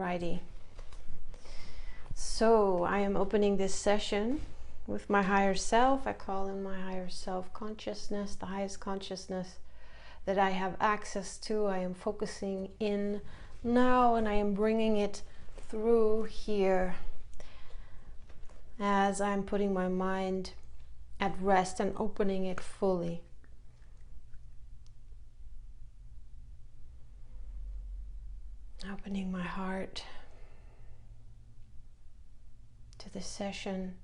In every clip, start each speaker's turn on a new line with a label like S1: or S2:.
S1: Alrighty. So I am opening this session with my higher self. I call in my higher self consciousness, the highest consciousness that I have access to. I am focusing in now and I am bringing it through here as I'm putting my mind at rest and opening it fully. Opening my heart to this session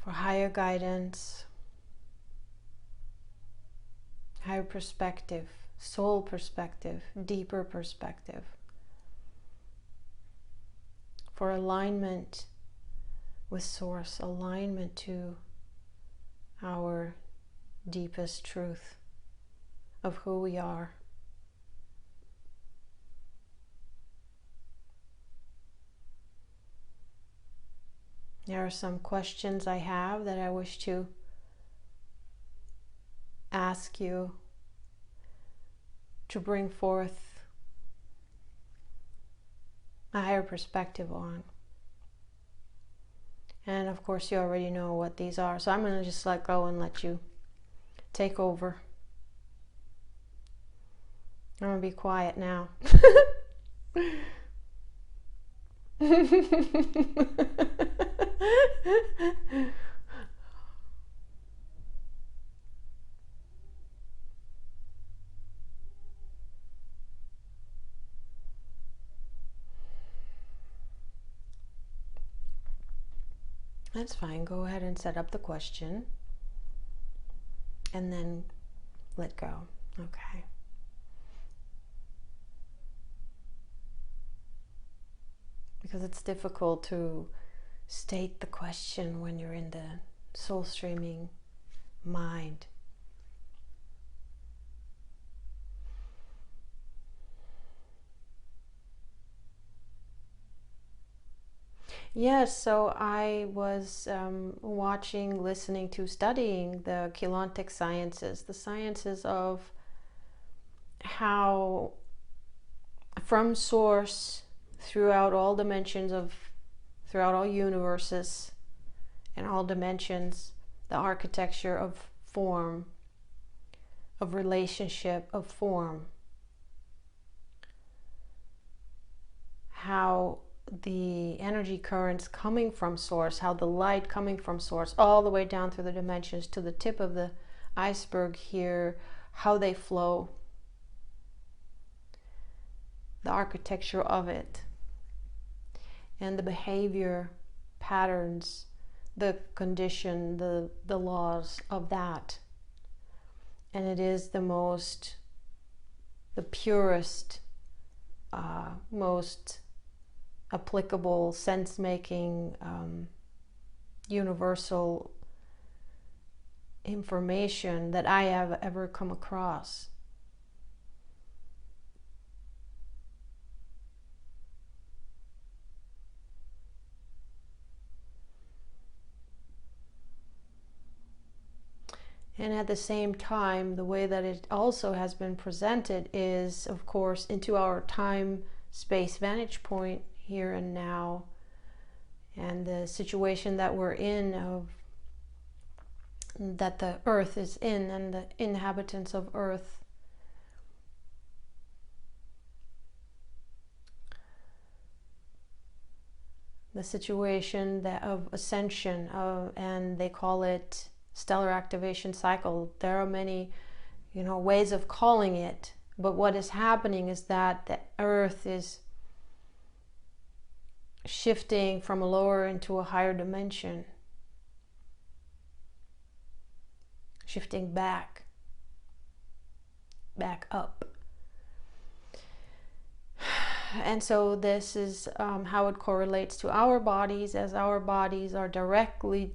S1: for higher guidance, higher perspective, soul perspective, deeper perspective, for alignment with Source, alignment to our deepest truth of who we are. There are some questions I have that I wish to ask you to bring forth a higher perspective on. And of course you already know what these are, so I'm going to just let go and let you take over. I'm going to be quiet now. That's fine. Go ahead and set up the question and then let go. Okay. Because it's difficult to state the question when you're in the soul streaming mind. Yes, so I was watching, listening to, studying the Keylontic sciences, the sciences of how from Source throughout all dimensions of, throughout all universes and all dimensions, the architecture of form, of relationship, of form, how the energy currents coming from Source, how the light coming from Source all the way down through the dimensions to the tip of the iceberg here, how they flow, the architecture of it, and the behavior patterns, the condition, the laws of that. And it is the purest, most applicable, sense-making, universal information that I have ever come across. And at the same time, the way that it also has been presented is, of course, into our time-space vantage point, here and now, and the situation that we're in, of that the earth is in, and the inhabitants of earth. The situation that of ascension, and they call it stellar activation cycle. There are many, ways of calling it, but what is happening is that the earth is shifting from a lower into a higher dimension, shifting back up. And so this is how it correlates to our bodies, as our bodies are directly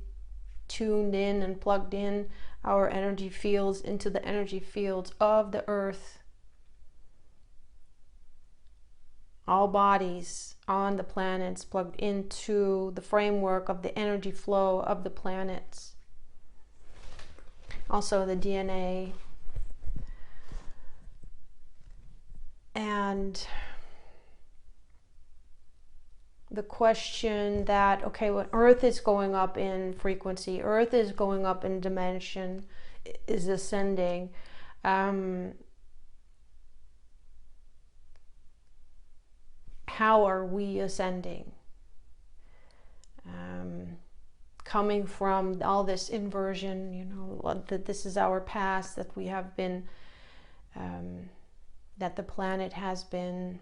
S1: tuned in and plugged in our energy fields into the energy fields of the earth. All bodies on the planets plugged into the framework of the energy flow of the planets. Also the DNA. And the question that, okay, when Earth is going up in frequency, Earth is going up in dimension, is ascending, how are we ascending? Coming from all this inversion, you know, that this is our past, that we have been, that the planet has been,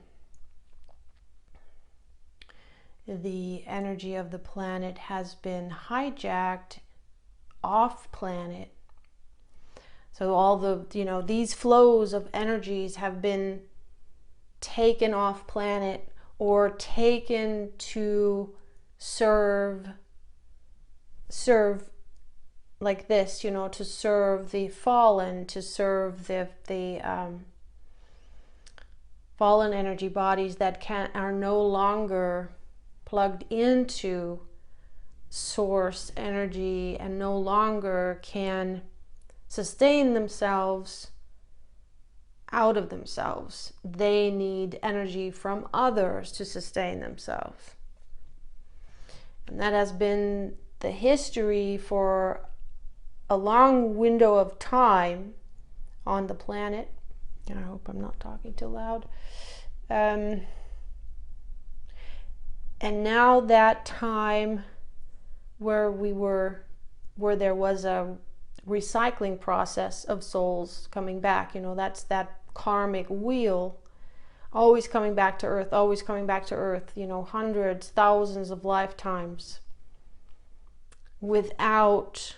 S1: the energy of the planet has been hijacked off planet. So all the, you know, these flows of energies have been taken off planet or taken to serve like this, you know, to serve the fallen, to serve the fallen energy bodies that are no longer plugged into source energy and no longer can sustain themselves out of themselves. They need energy from others to sustain themselves. And that has been the history for a long window of time on the planet. I hope I'm not talking too loud. And now that time where there was a recycling process of souls coming back, you know, that's that karmic wheel, always coming back to earth, always coming back to earth, you know, hundreds, thousands of lifetimes without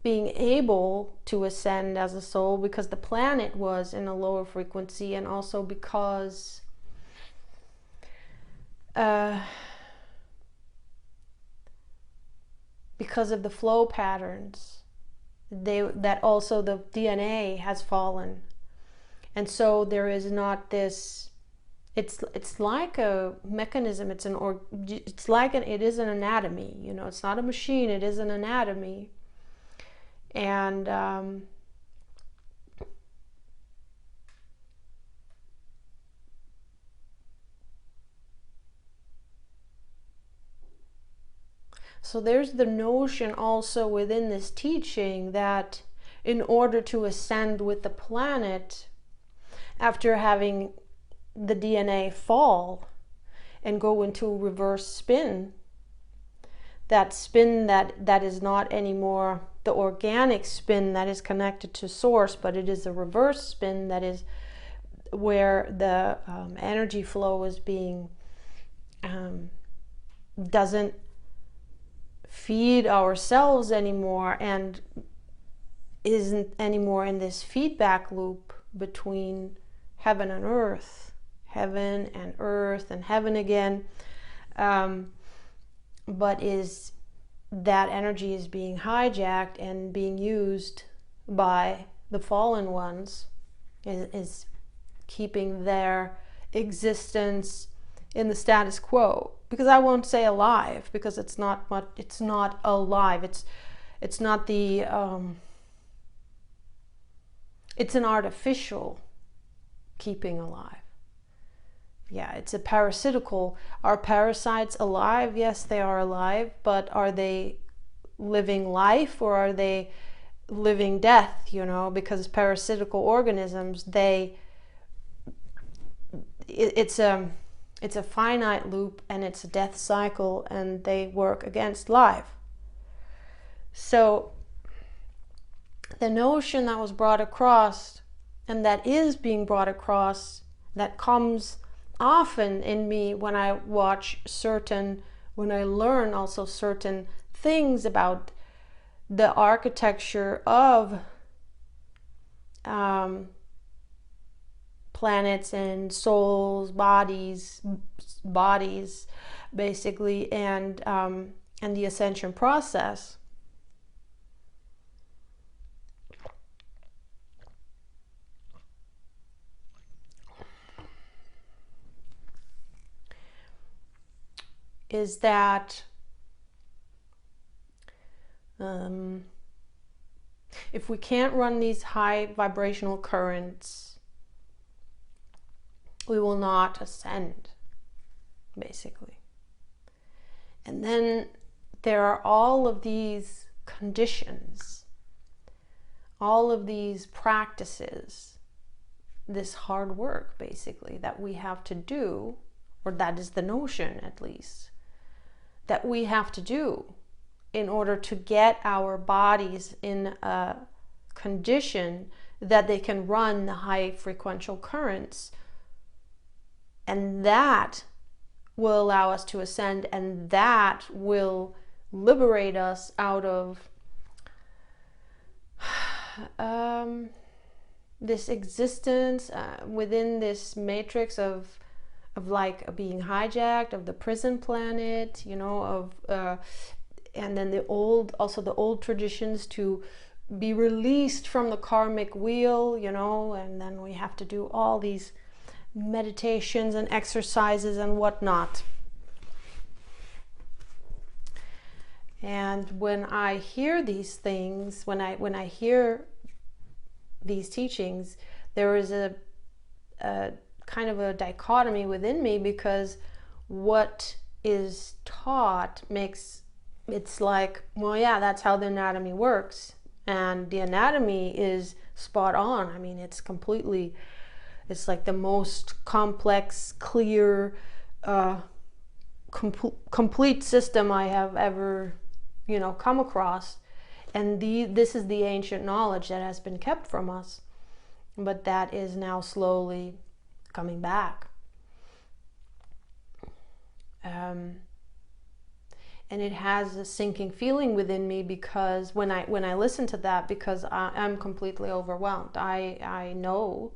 S1: being able to ascend as a soul, because the planet was in a lower frequency, and also because of the flow patterns, that also the DNA has fallen, and so there is not this. It's like a mechanism. It is an anatomy. You know, it's not a machine. It is an anatomy, and so there's the notion also within this teaching that in order to ascend with the planet, after having the DNA fall and go into a reverse spin, that spin that is not anymore the organic spin that is connected to source, but it is a reverse spin that is where the energy flow is being doesn't feed ourselves anymore and isn't anymore in this feedback loop between heaven and earth, heaven and earth and heaven again, but is that energy is being hijacked and being used by the fallen ones, is keeping their existence in the status quo. Because I won't say alive, because it's not alive. It's not the it's an artificial keeping alive. Yeah, it's a parasitical. Are parasites alive? Yes, they are alive, but are they living life or are they living death? You know, because parasitical organisms, it's a finite loop and it's a death cycle, and they work against life. So the notion that was brought across, and that is being brought across, that comes often in me when I when I learn also certain things about the architecture of planets and souls, bodies basically, and the ascension process. Is that if we can't run these high vibrational currents we will not ascend, basically. And then there are all of these conditions, all of these practices, this hard work, basically, that we have to do, or that is the notion, at least, that we have to do in order to get our bodies in a condition that they can run the high frequential currents, and that will allow us to ascend, and that will liberate us out of this existence within this matrix of like being hijacked, of the prison planet, you know, of and then the old traditions to be released from the karmic wheel, you know, and then we have to do all these meditations and exercises and whatnot. And when I hear these things, when I hear these teachings, there is a kind of a dichotomy within me, because what is taught makes it's like, well, yeah, that's how the anatomy works, and the anatomy is spot on. I mean, it's completely, it's like the most complex, clear, complete system I have ever, you know, come across. And this is the ancient knowledge that has been kept from us, but that is now slowly coming back. And it has a sinking feeling within me, because when I listen to that, because I'm completely overwhelmed. I know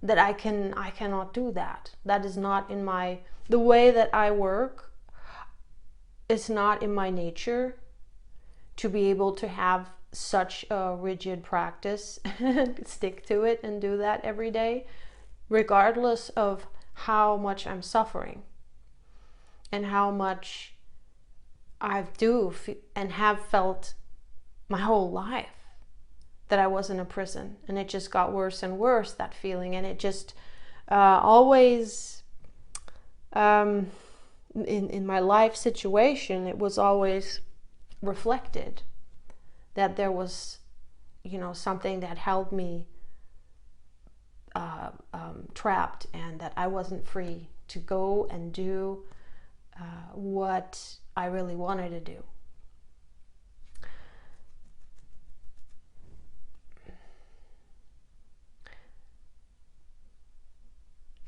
S1: that I cannot do that. That is not in the way that I work. It's not in my nature to be able to have such a rigid practice and stick to it and do that every day, regardless of how much I'm suffering and how much I do and have felt my whole life that I was in a prison, and it just got worse and worse, that feeling, and it just always in my life situation, it was always reflected that there was, you know, something that held me trapped, and that I wasn't free to go and do what I really wanted to do.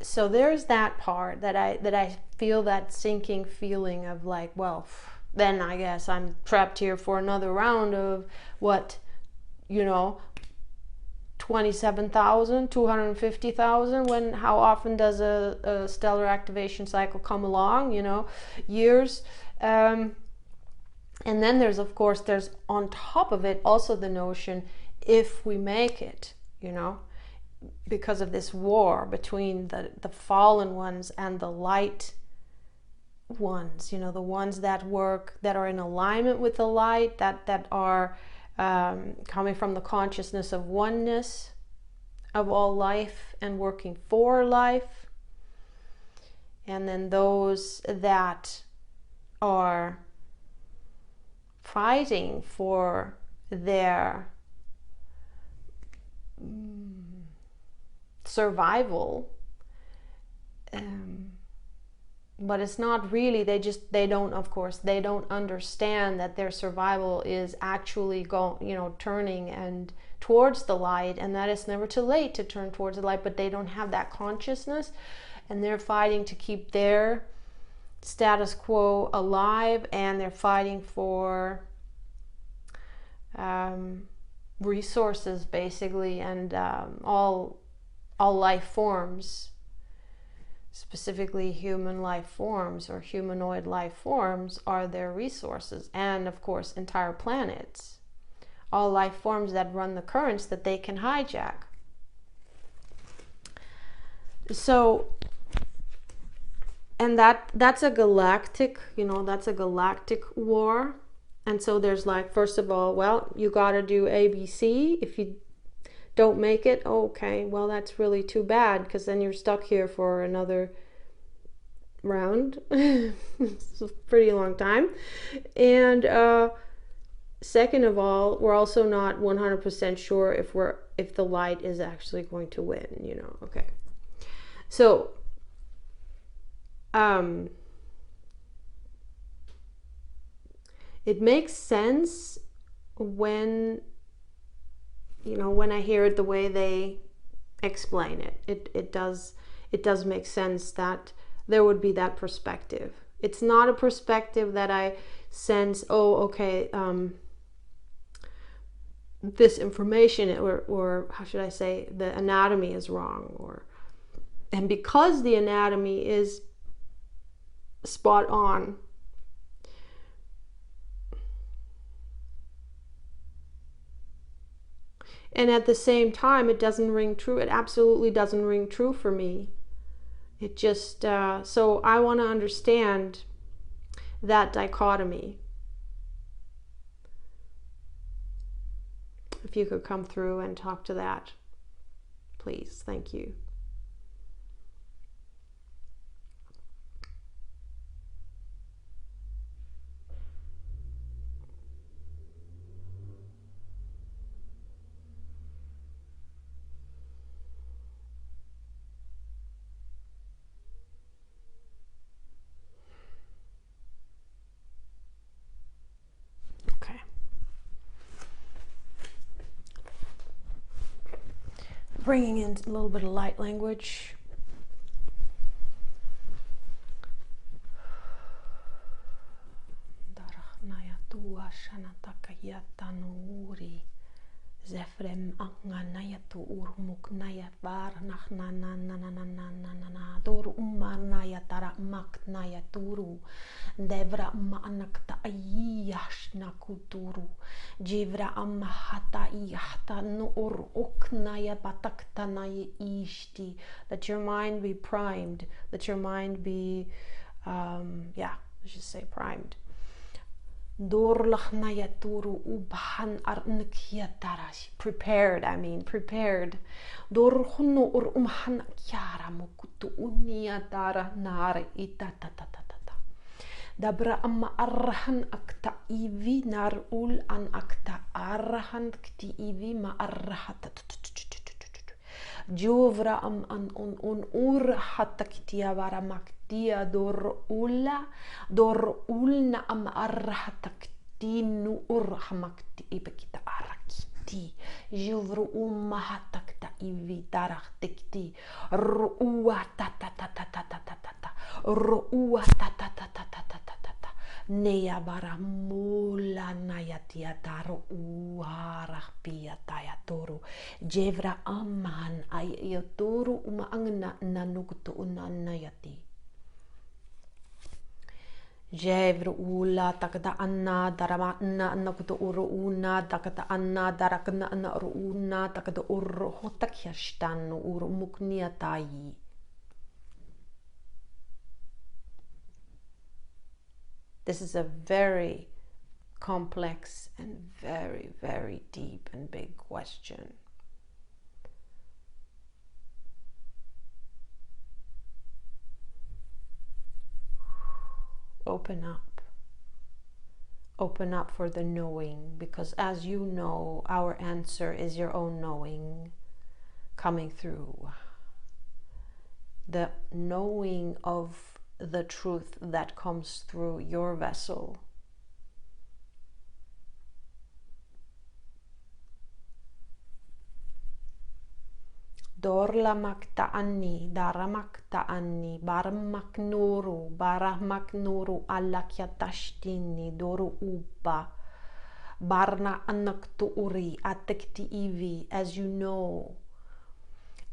S1: So there's that part that I feel, that sinking feeling of like, well, then I guess I'm trapped here for another round of what, you know, 27,000, 250,000. When, how often does a stellar activation cycle come along? You know, years. And then there's, of course, there's on top of it also the notion, if we make it, you know, because of this war between the fallen ones and the light ones, you know, the ones that work, that are in alignment with the light, that are coming from the consciousness of oneness of all life and working for life. And then those that are fighting for their survival, but it's not really, they don't understand that their survival is actually turning and towards the light, and that it's never too late to turn towards the light, but they don't have that consciousness, and they're fighting to keep their status quo alive, and they're fighting for resources, basically, and all life forms, specifically human life forms or humanoid life forms, are their resources, and of course entire planets, all life forms that run the currents that they can hijack. So, and that's a galactic, that's a galactic war. And so there's like, first of all, well, you got to do ABC. If you don't make it, okay, well, that's really too bad, because then you're stuck here for another round. It's a pretty long time. And second of all, we're also not 100% sure if the light is actually going to win, you know. Okay. So it makes sense when, you know, when I hear it the way they explain it. It does make sense that there would be that perspective. It's not a perspective that I sense, oh, okay, this information, or how should I say, the anatomy is wrong, and because the anatomy is spot on, and at the same time it doesn't ring true. It absolutely doesn't ring true for me. It just so I want to understand that dichotomy. If you could come through and talk to that, please. Thank you. Okay. Bringing in a little bit of light language. Zefrem anganayatu urmuknaya varnach na na na na na na na na na dor umarnaya tara maknaya turu devra manakta ayashna kuturu jivra amahata yahta nur uknaya batakta naya ishti. Let your mind be primed. Let your mind be let's just say primed. Prepared, prepared. Dabra amma arhan akta ivi nar ul an akta arhan kti ivi ma arhata juvra am an un ur hatta ktia vara maktia dor ulna am arhata kti nu ur hamakti ibekita arakiti juvru umma hatta kta ivi darah tekti ruwa ta ta ta ta ta ta ta ta ruwa ta ta ta ta ta ta ta ta neya bara mula nayatia taro uarah pia taya toru jevra aman ay yotoru uma angna nanukto unanayati jevru ula takata anna darama na nakuto uru una takata anna darakna na uru una takata uru hotakyashtanu uru mukniatai. This is a very complex and very, very deep and big question. Open up. Open up for the knowing, because as you know, our answer is your own knowing coming through. The knowing of the truth that comes through your vessel. Dorla makta anni, daramakta anni, baramak nuru alakyatashtinni, doru uba, barna anaktu uri, atekti ivi, as you know.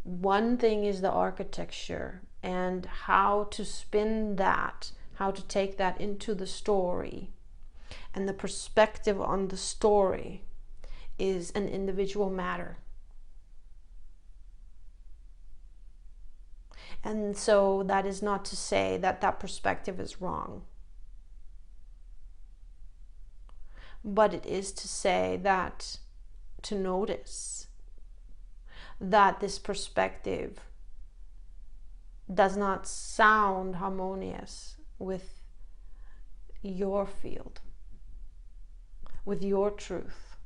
S1: One thing is the architecture and how to spin that, how to take that into the story. And the perspective on the story is an individual matter. And so that is not to say that that perspective is wrong. But it is to say that to notice that this perspective does not sound harmonious with your field, with your truth.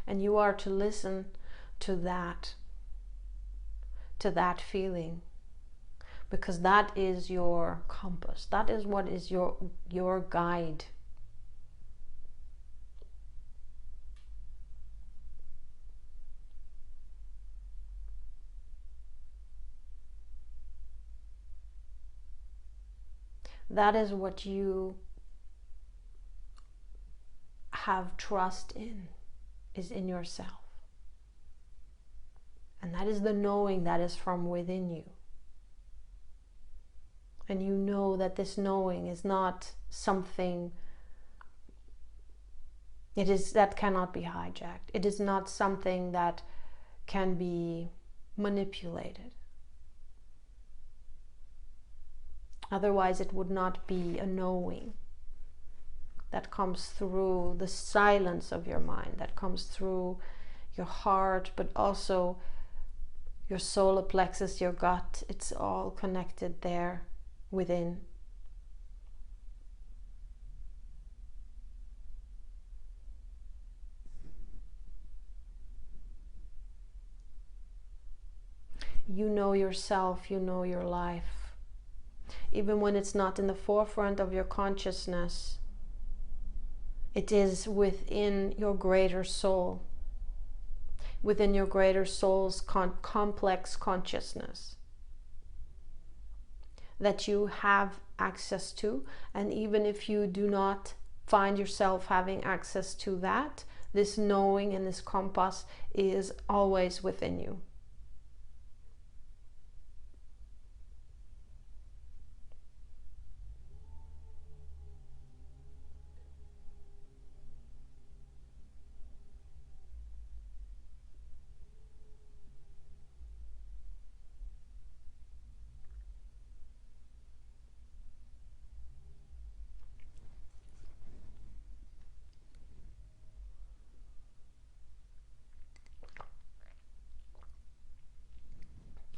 S1: And you are to listen to that feeling, because that is your compass. That is what is your guide. That is what you have trust in, is in yourself. And that is the knowing that is from within you. And you know that this knowing is not something, that cannot be hijacked. It is not something that can be manipulated. Otherwise, it would not be a knowing that comes through the silence of your mind, that comes through your heart, but also your solar plexus, your gut. It's all connected there within. You know yourself, you know your life. Even when it's not in the forefront of your consciousness, it is within your greater soul, within your greater soul's complex consciousness that you have access to. And even if you do not find yourself having access to that, this knowing and this compass is always within you.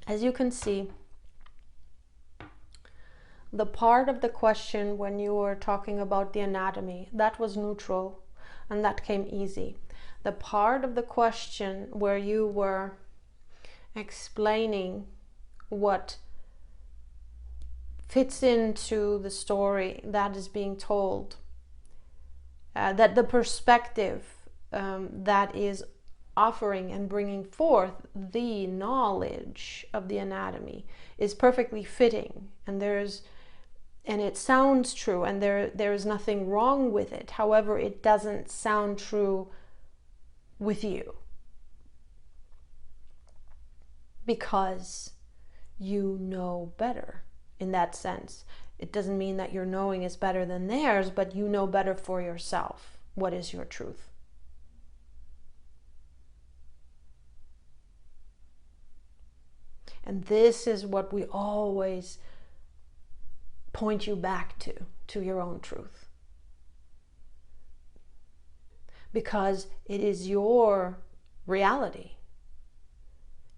S1: As you can see, the part of the question when you were talking about the anatomy, that was neutral and that came easy. The part of the question where you were explaining what fits into the story that is being told, that the perspective that is offering and bringing forth the knowledge of the anatomy is perfectly fitting, and it sounds true, and there is nothing wrong with it. However, it doesn't sound true with you, because you know better. In that sense, it doesn't mean that your knowing is better than theirs, but you know better for yourself what is your truth. And this is what we always point you back to your own truth. Because it is your reality.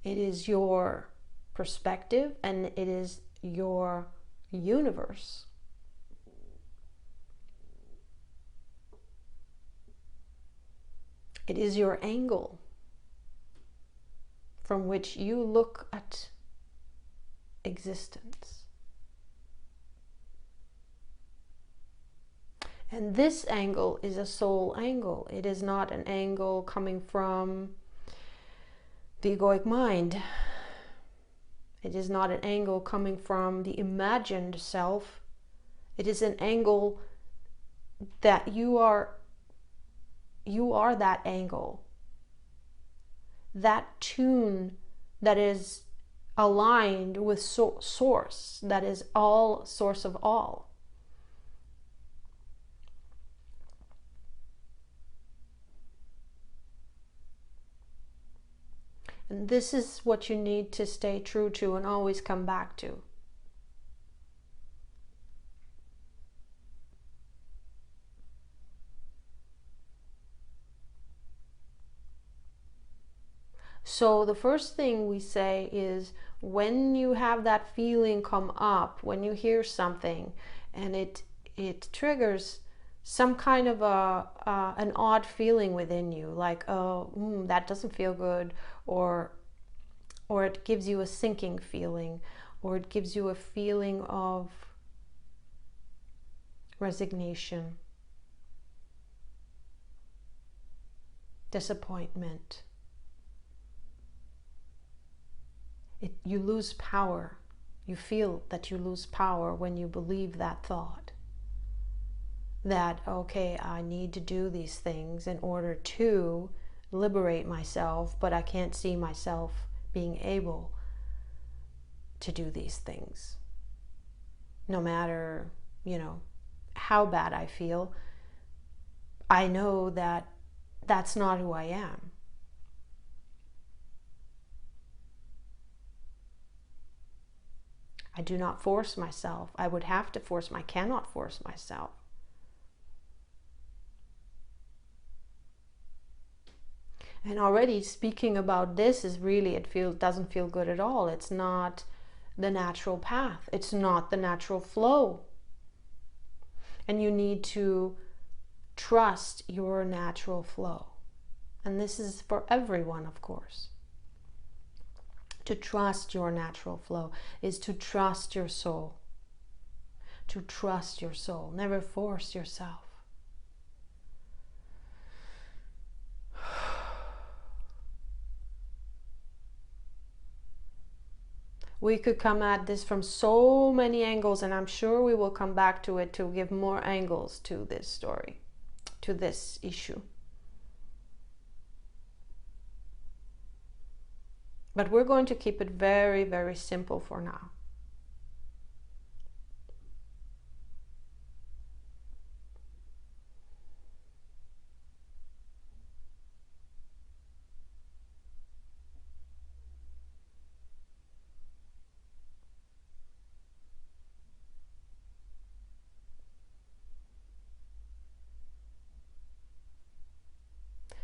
S1: It is your perspective, and it is your universe. It is your angle from which you look at existence. And this angle is a soul angle. It is not an angle coming from the egoic mind. It is not an angle coming from the imagined self. It is an angle that you are that angle. That tune that is aligned with source, that is all source of all. And this is what you need to stay true to and always come back to. So the first thing we say is, when you have that feeling come up, when you hear something and it triggers some kind of an odd feeling within you, like, oh, that doesn't feel good, or it gives you a sinking feeling, or it gives you a feeling of resignation, disappointment. You lose power. You feel that you lose power when you believe that thought. That, okay, I need to do these things in order to liberate myself, but I can't see myself being able to do these things. No matter, how bad I feel, I know that that's not who I am. I do not force myself. I would have to I cannot force myself. And already speaking about this is really, doesn't feel good at all. It's not the natural path. It's not the natural flow. And you need to trust your natural flow. And this is for everyone, of course. To trust your natural flow is to trust your soul. To trust your soul. Never force yourself. We could come at this from so many angles, and I'm sure we will come back to it to give more angles to this story, to this issue. But we're going to keep it very, very simple for now.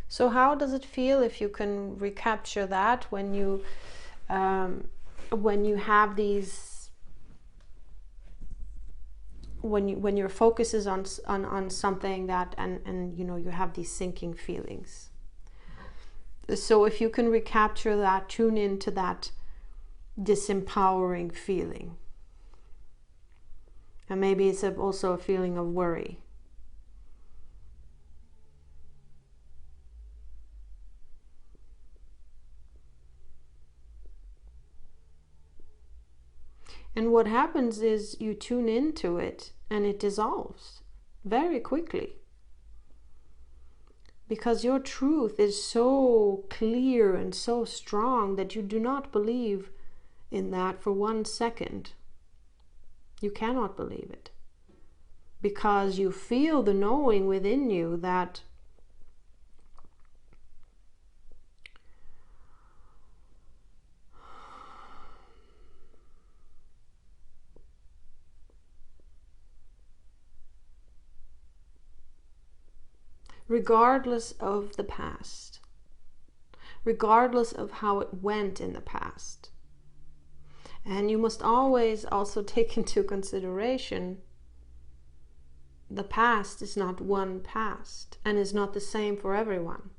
S1: So how does it feel if you can recapture that when you have these, when your focus is on something that and you have these sinking feelings? So if you can recapture that, tune into that disempowering feeling, and maybe it's also a feeling of worry. And what happens is you tune into it and it dissolves very quickly. Because your truth is so clear and so strong that you do not believe in that for 1 second. You cannot believe it. Because you feel the knowing within you that regardless of the past, regardless of how it went in the past. And you must always also take into consideration the past is not one past and is not the same for everyone.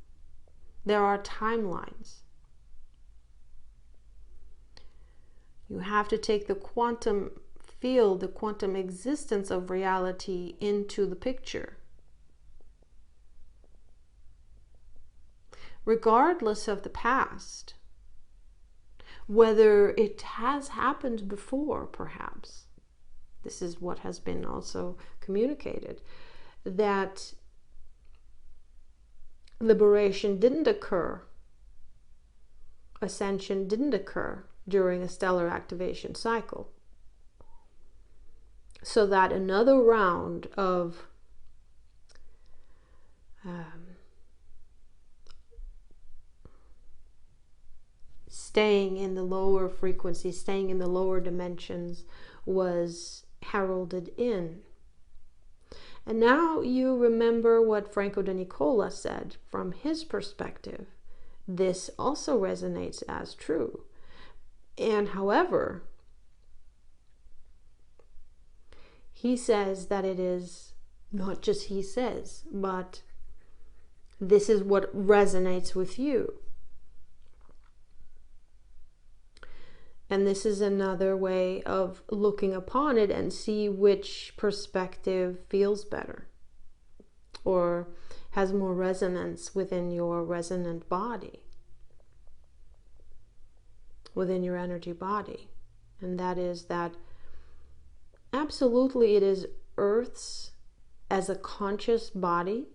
S1: There are timelines. You have to take the quantum field, the quantum existence of reality into the picture. Regardless of the past, whether it has happened before, perhaps. This is what has been also communicated, that liberation didn't occur, ascension didn't occur during a stellar activation cycle. So that another round of staying in the lower frequencies, staying in the lower dimensions was heralded in. And now you remember what Franco de Nicola said from his perspective. This also resonates as true. And however, he says that it is not just he says, but this is what resonates with you. And this is another way of looking upon it and see which perspective feels better or has more resonance within your resonant body, within your energy body. And that is that absolutely it is Earth's, as a conscious body,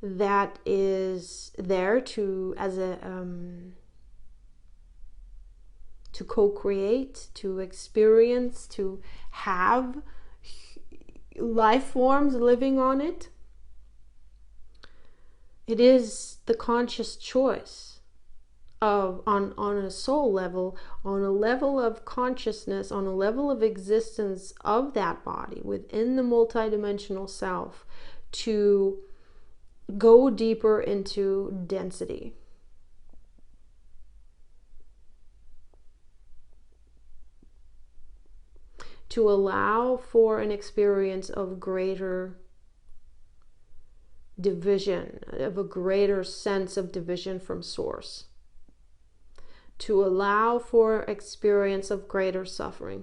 S1: that is there to, as a to co-create, to experience, to have life forms living on it. It is the conscious choice of, on a soul level, on a level of consciousness, on a level of existence of that body within the multidimensional self, to go deeper into density. To allow for an experience of greater division, of a greater sense of division from source. To allow for experience of greater suffering.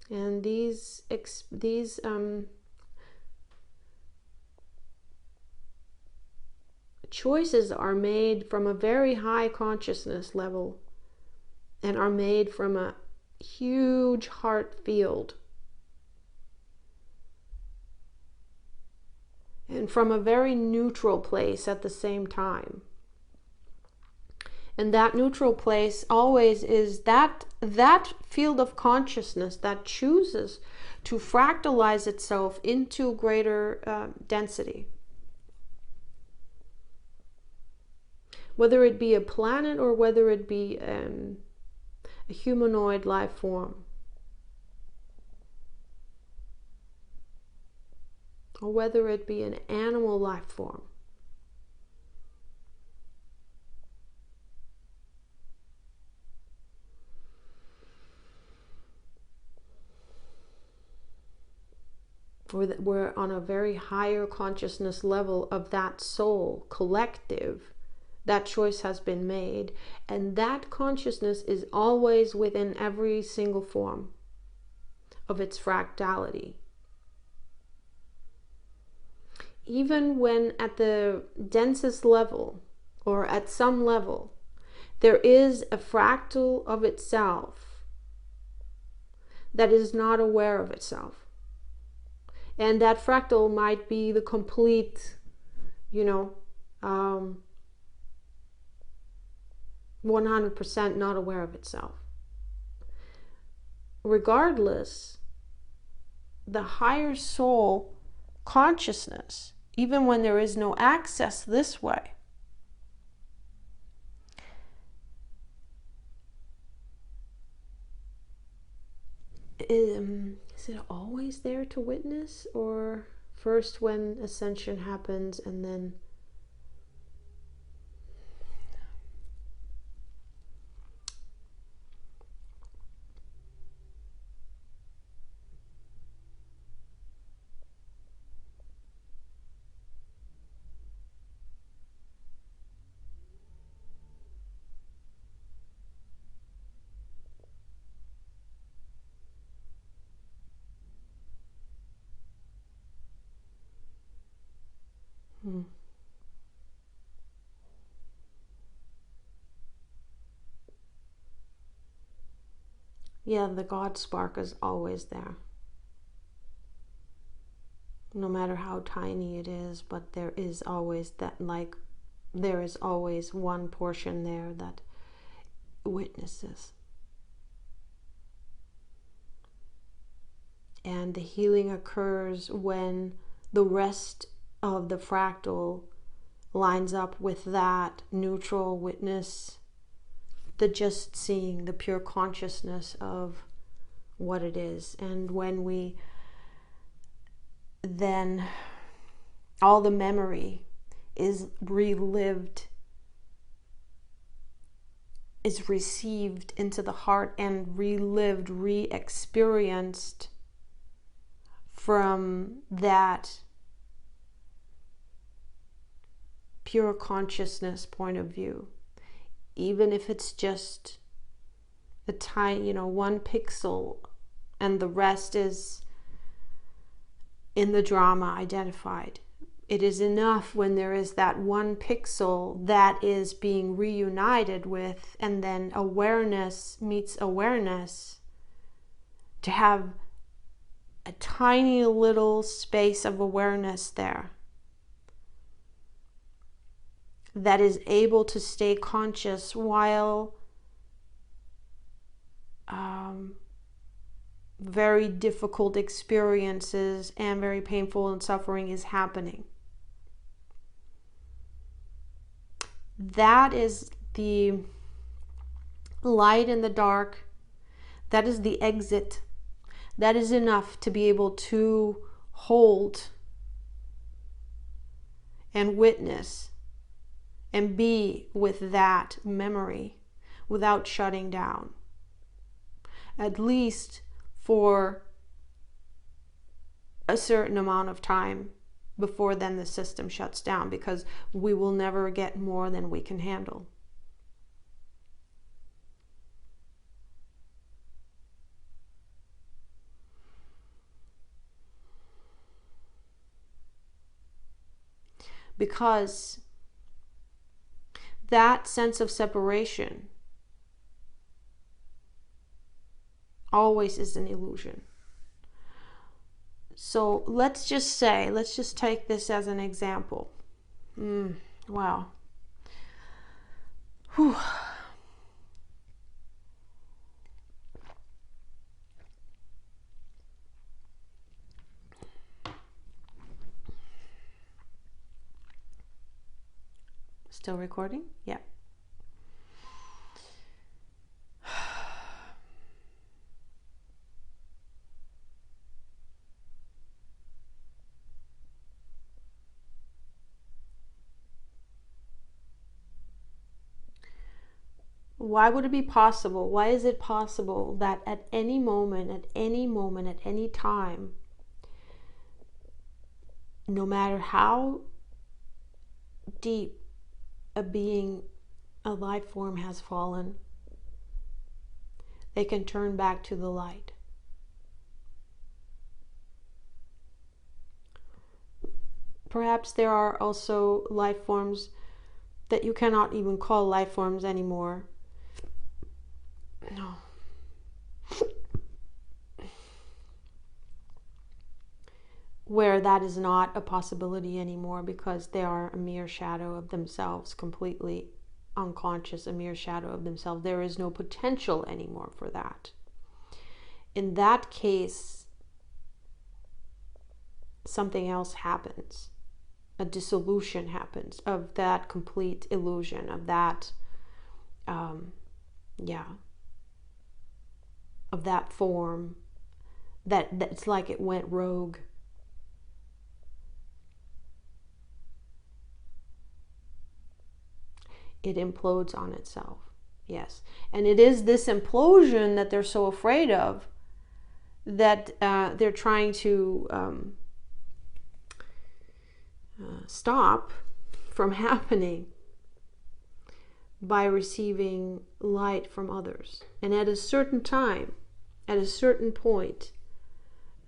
S1: And these choices are made from a very high consciousness level and are made from a huge heart field and from a very neutral place at the same time. And that neutral place always is that field of consciousness that chooses to fractalize itself into greater density. Whether it be a planet or whether it be a humanoid life form. Or whether it be an animal life form. We're on a very higher consciousness level of that soul collective. That choice has been made, and that consciousness is always within every single form of its fractality. Even when at the densest level, or at some level, there is a fractal of itself that is not aware of itself. And that fractal might be the complete, 100% not aware of itself. Regardless, the higher soul consciousness, even when there is no access this way, is it always there to witness, or first when ascension happens and then yeah, the God spark is always there. No matter how tiny it is, but there is always that, there is always one portion there that witnesses. And the healing occurs when the rest of the fractal lines up with that neutral witness, the just seeing, the pure consciousness of what it is. And when we then, all the memory is relived, is received into the heart and relived, re-experienced from that pure consciousness point of view. Even if it's just a tiny, 1 pixel, and the rest is in the drama identified. It is enough when there is that 1 pixel that is being reunited with, and then awareness meets awareness, to have a tiny little space of awareness there that is able to stay conscious while very difficult experiences and very painful and suffering is happening. That is the light in the dark. That is the exit. That is enough to be able to hold and witness and be with that memory without shutting down. At least for a certain amount of time before then the system shuts down, because we will never get more than we can handle. Because that sense of separation always is an illusion. So let's just take this as an example. Wow. Whew. Still recording? Yeah. Why would it be possible? Why is it possible that at any moment, at any time, no matter how deep a being, a life form has fallen, they can turn back to the light? Perhaps there are also life forms that you cannot even call life forms anymore. No. Where that is not a possibility anymore, because they are a mere shadow of themselves, completely unconscious, a mere shadow of themselves. There is no potential anymore for that. In that case, something else happens. A dissolution happens of that complete illusion, of that, of that form, that's like it went rogue. It implodes on itself. Yes. And it is this implosion that they're so afraid of, that they're trying to stop from happening by receiving light from others. And at a certain time, at a certain point,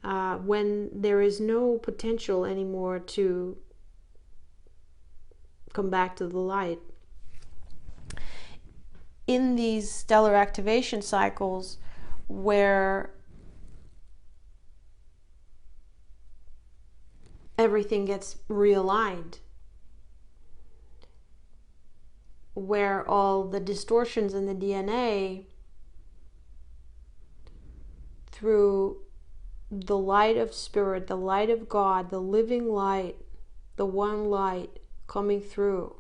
S1: when there is no potential anymore to come back to the light, in these stellar activation cycles where everything gets realigned, where all the distortions in the DNA through the light of spirit, the light of God, the living light, the one light coming through.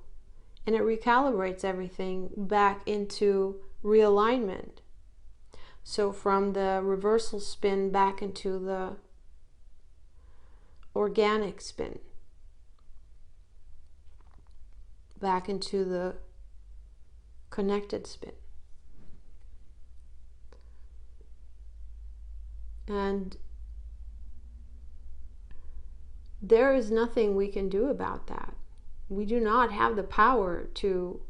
S1: And it recalibrates everything back into realignment. So from the reversal spin back into the organic spin, back into the connected spin. And there is nothing we can do about that. We do not have the power to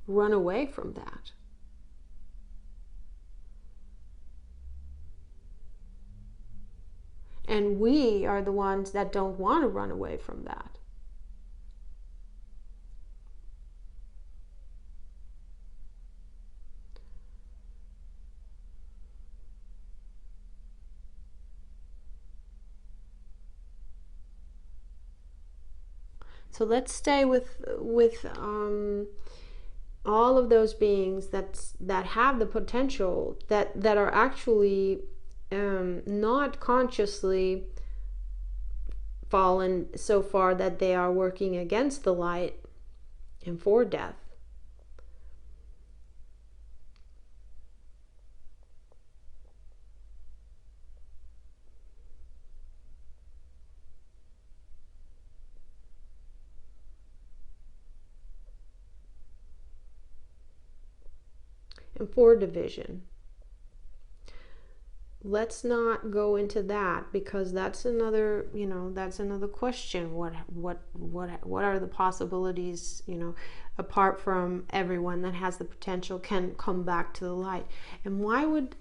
S1: run away from that. And we are the ones that don't want to run away from that. So let's stay with all of those beings that have the potential, that are actually not consciously fallen so far that they are working against the light and for death. And for division. Let's not go into that, because that's another, that's another question. What are the possibilities, apart from everyone that has the potential can come back to the light? And why would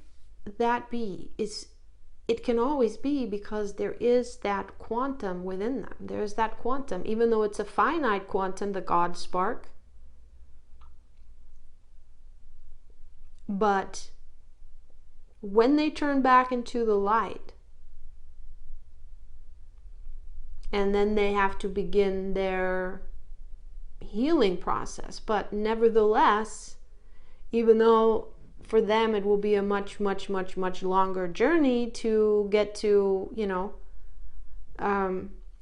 S1: that be? It can always be because there is that quantum within them. There's that quantum, even though it's a finite quantum, the God spark. But when they turn back into the light, and then they have to begin their healing process. But nevertheless, even though for them it will be a much longer journey to get to,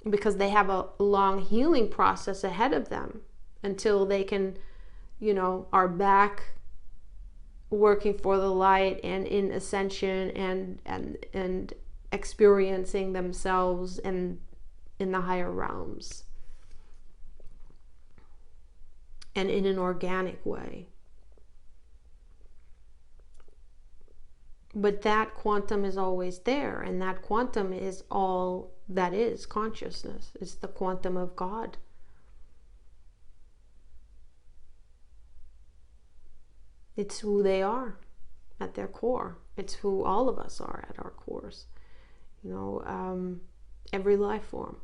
S1: because they have a long healing process ahead of them until they can, are back working for the light and in ascension and experiencing themselves in the higher realms and in an organic way. But that quantum is always there, and that quantum is all that is consciousness. It's the quantum of God. It's who they are at their core. It's who all of us are at our cores. Every life form.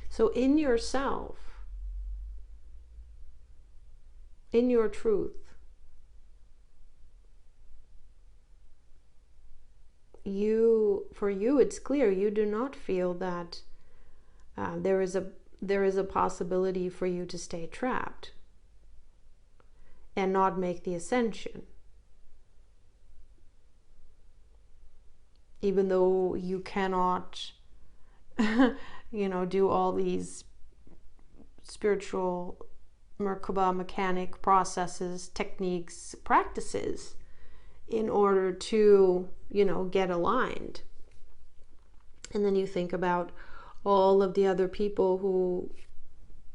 S1: So in yourself, in your truth, for you it's clear you do not feel that there is a possibility for you to stay trapped and not make the ascension, even though you cannot do all these spiritual Merkaba mechanic processes, techniques, practices in order to, get aligned. And then you think about all of the other people who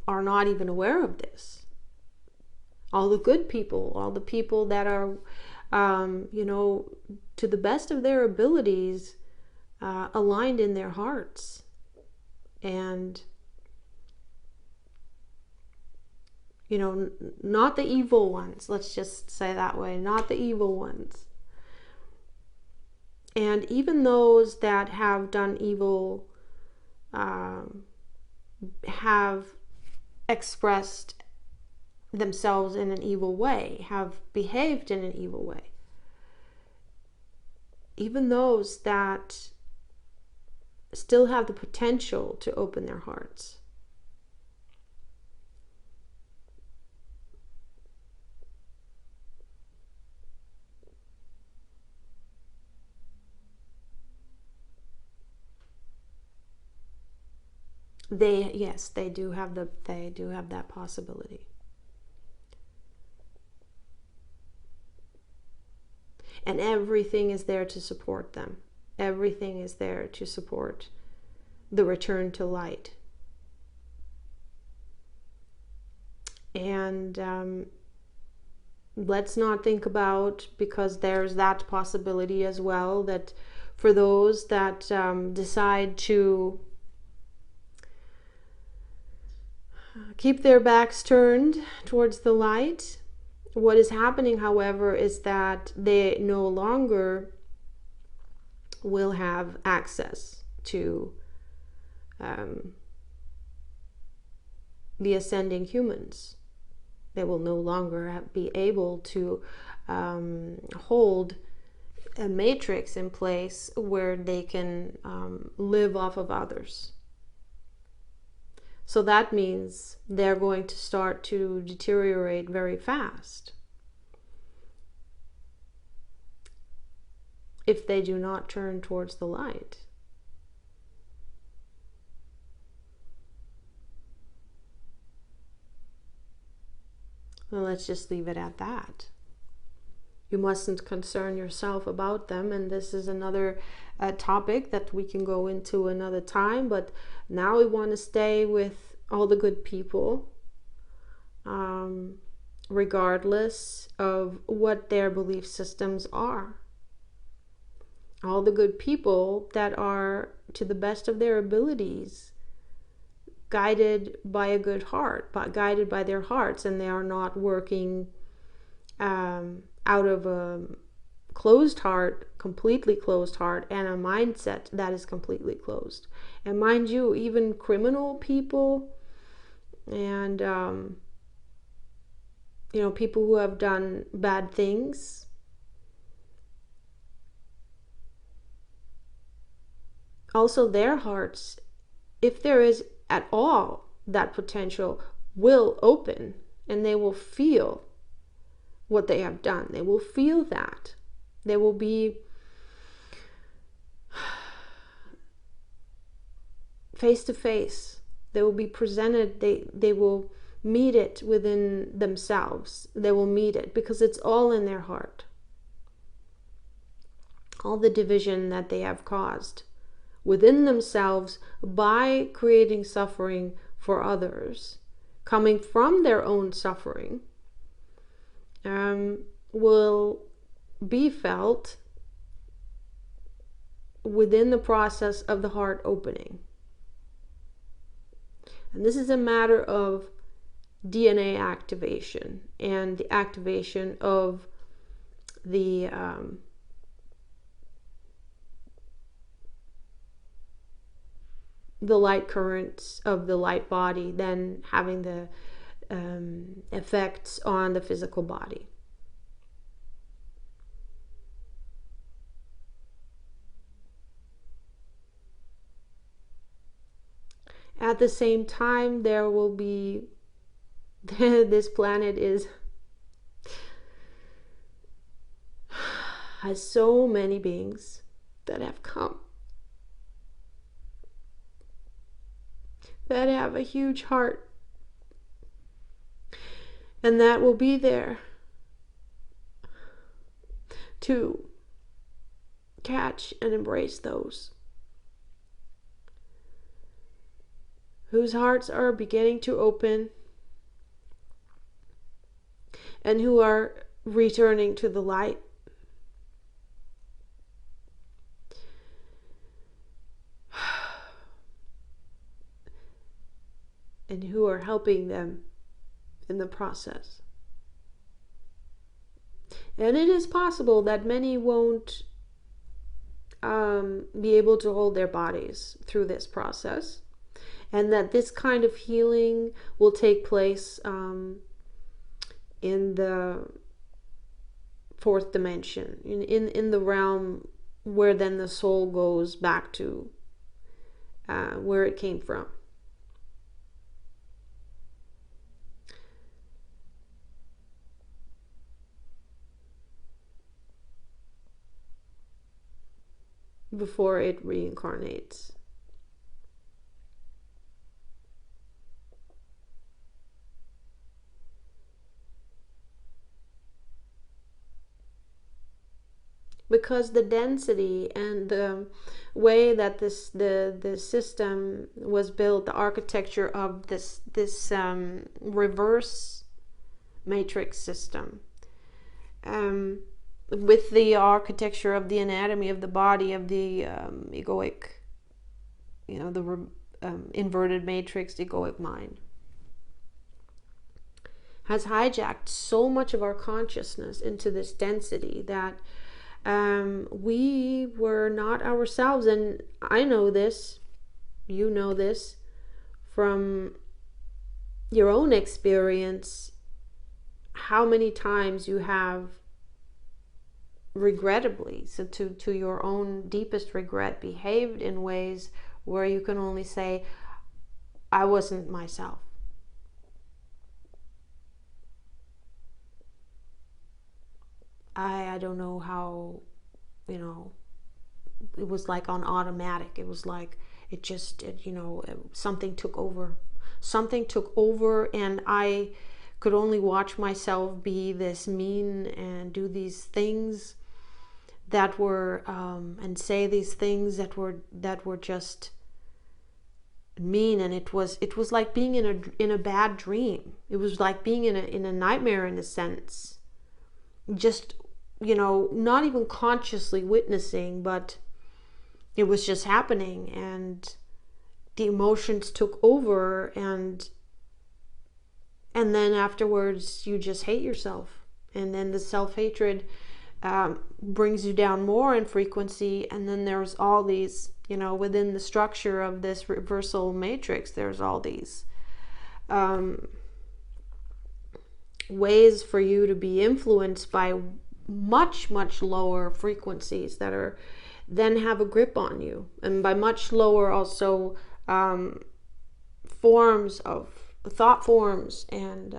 S1: are not even aware of this. All the good people, all the people that are, to the best of their abilities, aligned in their hearts. And not the evil ones, let's just say that way, not the evil ones. And even those that have done evil have expressed themselves in an evil way, have behaved in an evil way. Even those that still have the potential to open their hearts. They do have that possibility. And everything is there to support them. Everything is there to support the return to light. And let's not think about, because there's that possibility as well, that for those that decide to keep their backs turned towards the light, what is happening, however, is that they no longer will have access to the ascending humans. They will no longer be able to hold a matrix in place where they can live off of others. So that means they're going to start to deteriorate very fast if they do not turn towards the light. Well, let's just leave it at that. You mustn't concern yourself about them, and this is another topic that we can go into another time, but now we want to stay with all the good people, regardless of what their belief systems are. All the good people that are, to the best of their abilities, guided by a good heart, but guided by their hearts, and they are not working out of a closed heart, completely closed heart, and a mindset that is completely closed. And mind you, even criminal people and people who have done bad things, also their hearts, if there is at all that potential, will open, and they will feel what they have done. They will feel that. They will be face to face. They will be presented. They will meet it within themselves. They will meet it because it's all in their heart. All the division that they have caused within themselves by creating suffering for others, coming from their own suffering, will be felt within the process of the heart opening. And this is a matter of DNA activation and the activation of the light currents of the light body, then having the effects on the physical body. At the same time, there will be this planet has so many beings that have come, that have a huge heart, and that will be there to catch and embrace those whose hearts are beginning to open and who are returning to the light. And who are helping them in the process. And it is possible that many won't be able to hold their bodies through this process. and that this kind of healing will take place in the fourth dimension, in the realm where then the soul goes back to where it came from. Before it reincarnates. Because the density and the way that the system was built, the architecture of this reverse matrix system, with the architecture of the anatomy of the body of the egoic, the inverted matrix, egoic mind, has hijacked so much of our consciousness into this density that we were not ourselves. And I know this, you know this from your own experience, how many times you have regrettably, so to your own deepest regret, behaved in ways where you can only say, I wasn't myself. I don't know how, it was like on automatic. It was like something took over. Something took over, and I could only watch myself be this mean and do these things that were and say these things that were just mean. And it was like being in a bad dream. It was like being in a nightmare, in a sense. Just, not even consciously witnessing, but it was just happening, and the emotions took over, and then afterwards you just hate yourself, and then the self-hatred brings you down more in frequency. And then there's all these, within the structure of this reversal matrix, there's all these ways for you to be influenced by much, much lower frequencies that are then have a grip on you. And by much lower also forms of thought forms and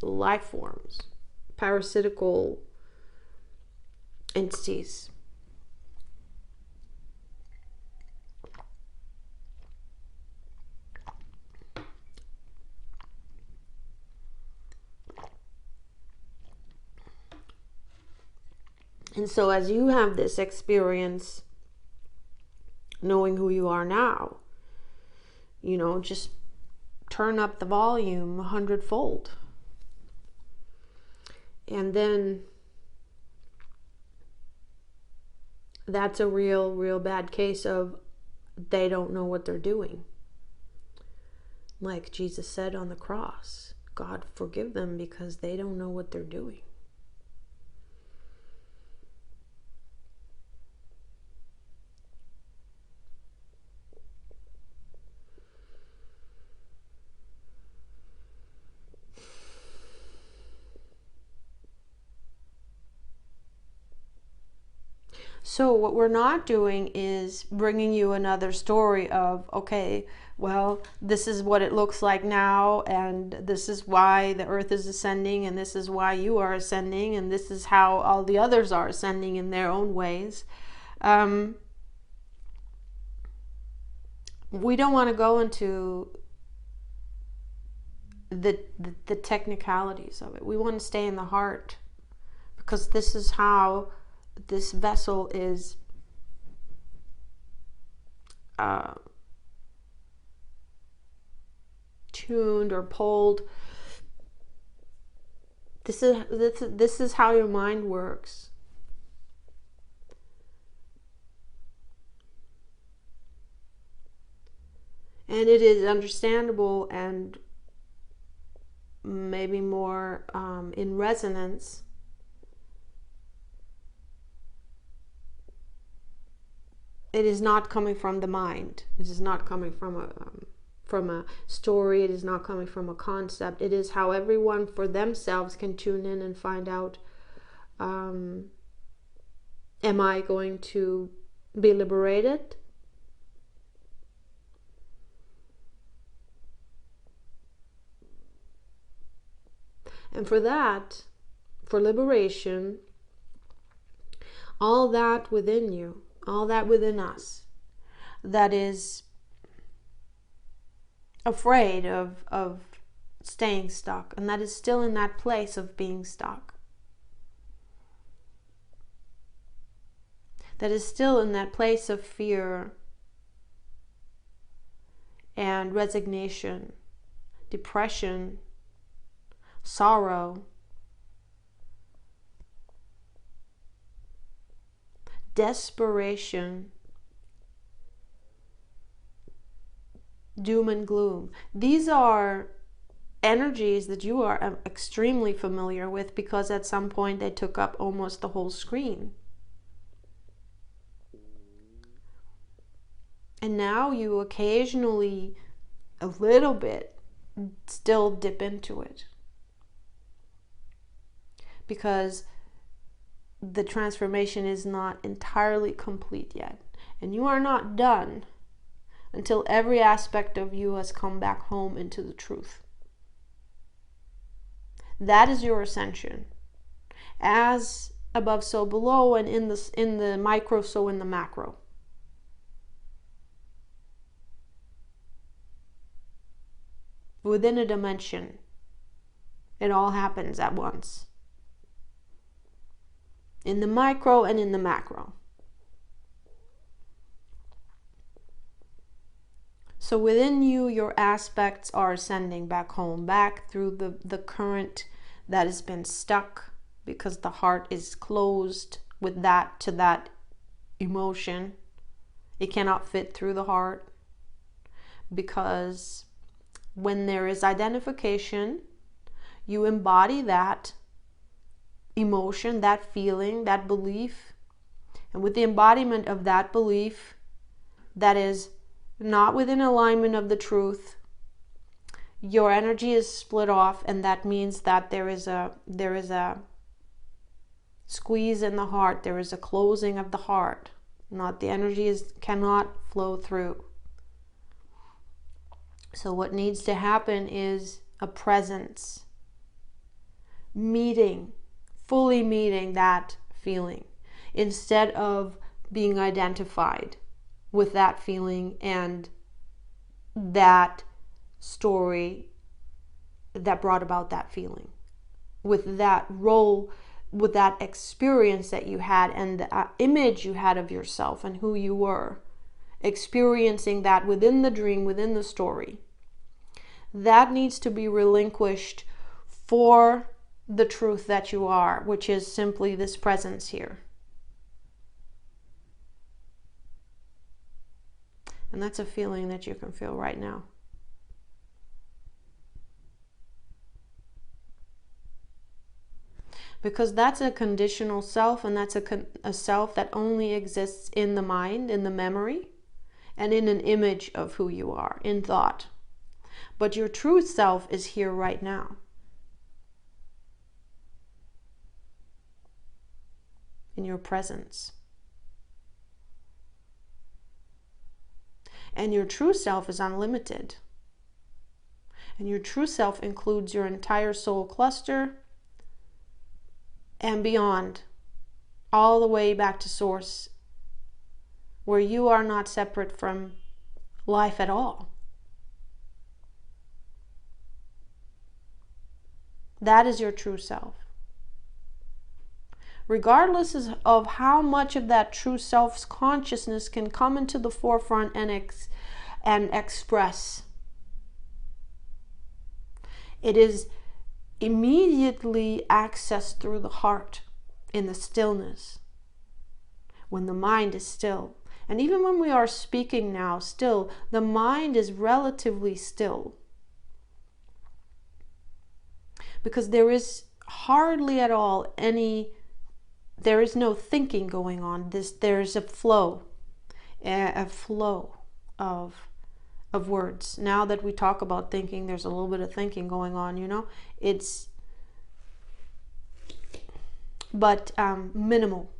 S1: life forms, parasitical entities. And so as you have this experience, knowing who you are now, just turn up the volume 100-fold. And then that's a real bad case of they don't know what they're doing. Like Jesus said on the cross, God forgive them because they don't know what they're doing. So what we're not doing is bringing you another story of, okay, well, this is what it looks like now, and this is why the earth is ascending, and this is why you are ascending, and this is how all the others are ascending in their own ways. We don't want to go into the technicalities of it. We want to stay in the heart, because this is how this vessel is tuned or pulled. This is how your mind works. And it is understandable and maybe more in resonance it is not coming from the mind. It is not coming from a story. It is not coming from a concept. It is how everyone for themselves can tune in and find out, am I going to be liberated? And for that, for liberation, all that within you, all that within us, that is afraid of staying stuck, and that is still in that place of being stuck, that is still in that place of fear and resignation, depression, sorrow, desperation, doom and gloom. These are energies that you are extremely familiar with, because at some point they took up almost the whole screen. And now you occasionally, a little bit, still dip into it, because the transformation is not entirely complete yet. And you are not done until every aspect of you has come back home into the truth. That is your ascension. As above, so below, and in the micro, so in the macro. Within a dimension, it all happens at once. In the micro and in the macro. So within you, your aspects are ascending back home, back through the current that has been stuck, because the heart is closed with that to that emotion. It cannot fit through the heart, because when there is identification, you embody that emotion, that feeling, that belief. And with the embodiment of that belief that is not within alignment of the truth, your energy is split off, and that means that there is a squeeze in the heart, there is a closing of the heart. Not the energy cannot flow through. So what needs to happen is a presence, fully meeting that feeling, instead of being identified with that feeling and that story that brought about that feeling, with that role, with that experience that you had, and the image you had of yourself and who you were, experiencing that within the dream, within the story. That needs to be relinquished for the truth that you are, which is simply this presence here. And that's a feeling that you can feel right now. Because that's a conditional self, and that's a self that only exists in the mind, in the memory, and in an image of who you are, in thought. But your true self is here right now. In your presence. And your true self is unlimited. And your true self includes your entire soul cluster and beyond, all the way back to source, where you are not separate from life at all. That is your true self. Regardless of how much of that true self's consciousness can come into the forefront and express, it is immediately accessed through the heart in the stillness, when the mind is still. And even when we are speaking now, still, the mind is relatively still, because there is hardly at all there is no thinking going on. There's a flow. a flow of words. Now that we talk about thinking, there's a little bit of thinking going on, you know. It's but minimal.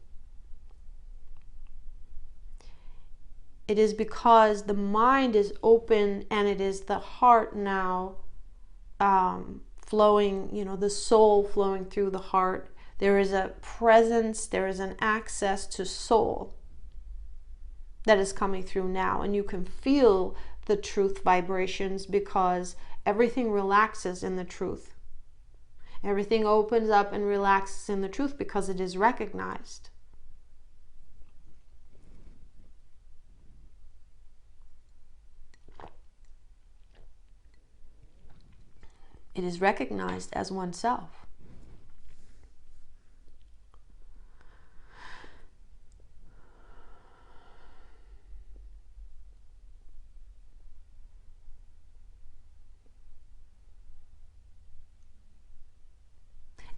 S1: It is because the mind is open, and it is the heart now flowing, you know, the soul flowing through the heart. There is a presence, there is an access to soul that is coming through now, and you can feel the truth vibrations because everything relaxes in the truth. Everything opens up and relaxes in the truth because it is recognized. It is recognized as oneself.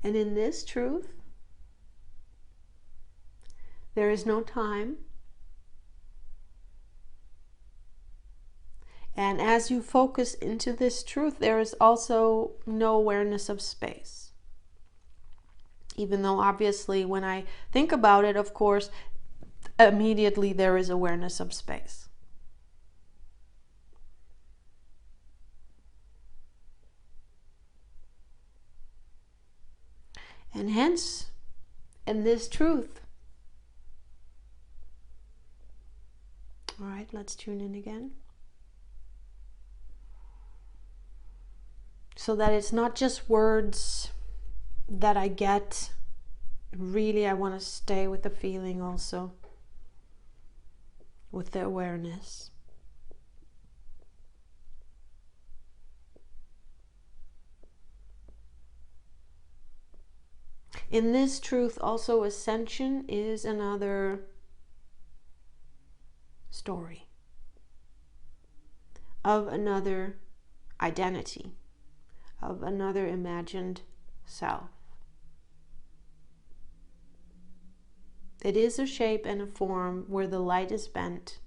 S1: And in this truth, there is no time. And as you focus into this truth, there is also no awareness of space. Even though obviously when I think about it, of course, immediately there is awareness of space. And hence, in this truth, all right, let's tune in again. So that it's not just words that I get. Really, I want to stay with the feeling also, with the awareness. In this truth, also, ascension is another story of another identity, of another imagined self. It is a shape and a form where the light is bent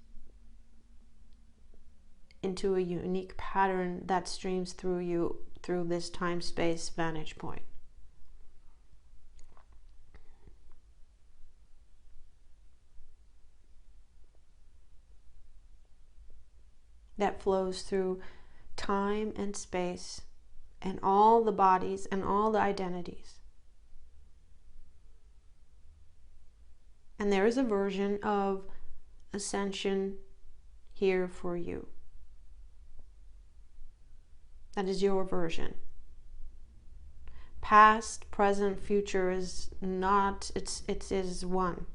S1: into a unique pattern that streams through you through this time-space vantage point. That flows through time and space and all the bodies and all the identities. And there is a version of ascension here for you. That is your version. Past, present, future is not, it is one.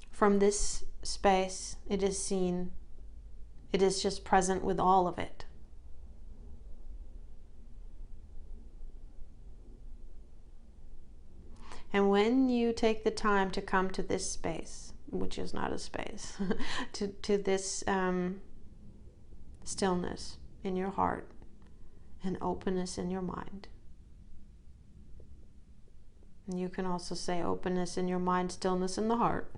S1: From this space, it is seen. It is just present with all of it. And when you take the time to come to this space, which is not a space, to this stillness in your heart and openness in your mind. And you can also say openness in your mind, stillness in the heart.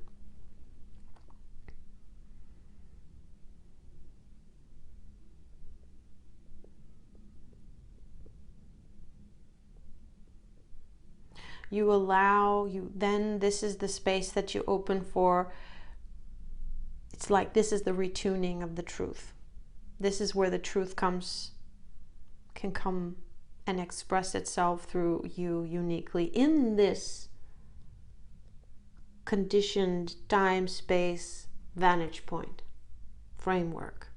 S1: You allow, then this is the space that you open for. It's like this is the retuning of the truth. This is where the truth can come and express itself through you uniquely in this conditioned time, space, vantage point, framework.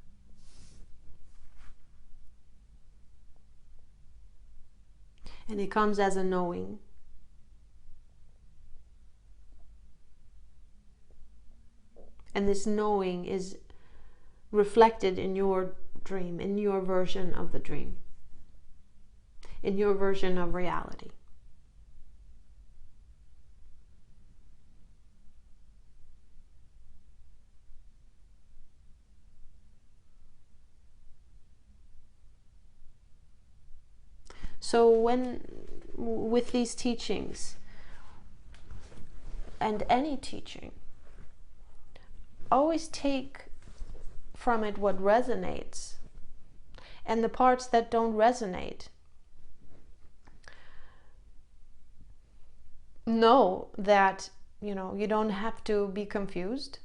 S1: And it comes as a knowing. And this knowing is reflected in your dream, in your version of the dream, in your version of reality. So with these teachings, and any teaching, always take from it what resonates, and the parts that don't resonate, know that, you know, you don't have to be confused,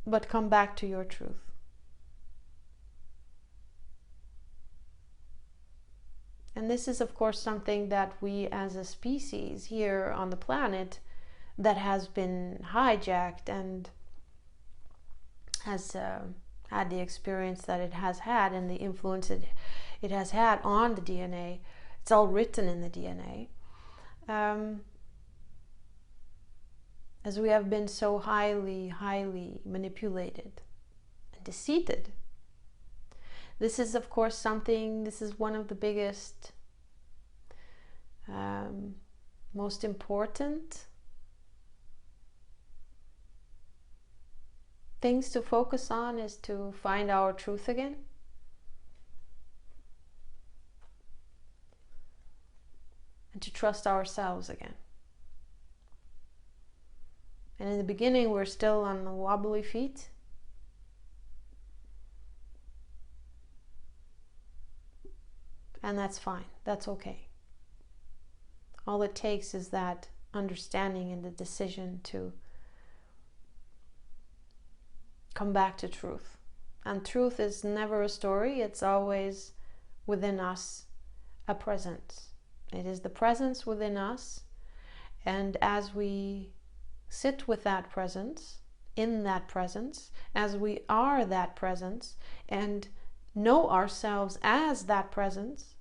S1: but come back to your truth. And this is, of course, something that we as a species here on the planet that has been hijacked and has had the experience that it has had and the influence it has had on the DNA. It's all written in the DNA. As we have been so highly manipulated and deceived. This is, of course, something, this is one of the biggest, most important things to focus on, is to find our truth again. And to trust ourselves again. And in the beginning, we're still on the wobbly feet. And that's fine. That's okay. All it takes is that understanding and the decision to come back to truth. And truth is never a story. It's always within us, a presence. It is the presence within us. And as we sit with that presence, in that presence, as we are that presence, and know ourselves as that presence,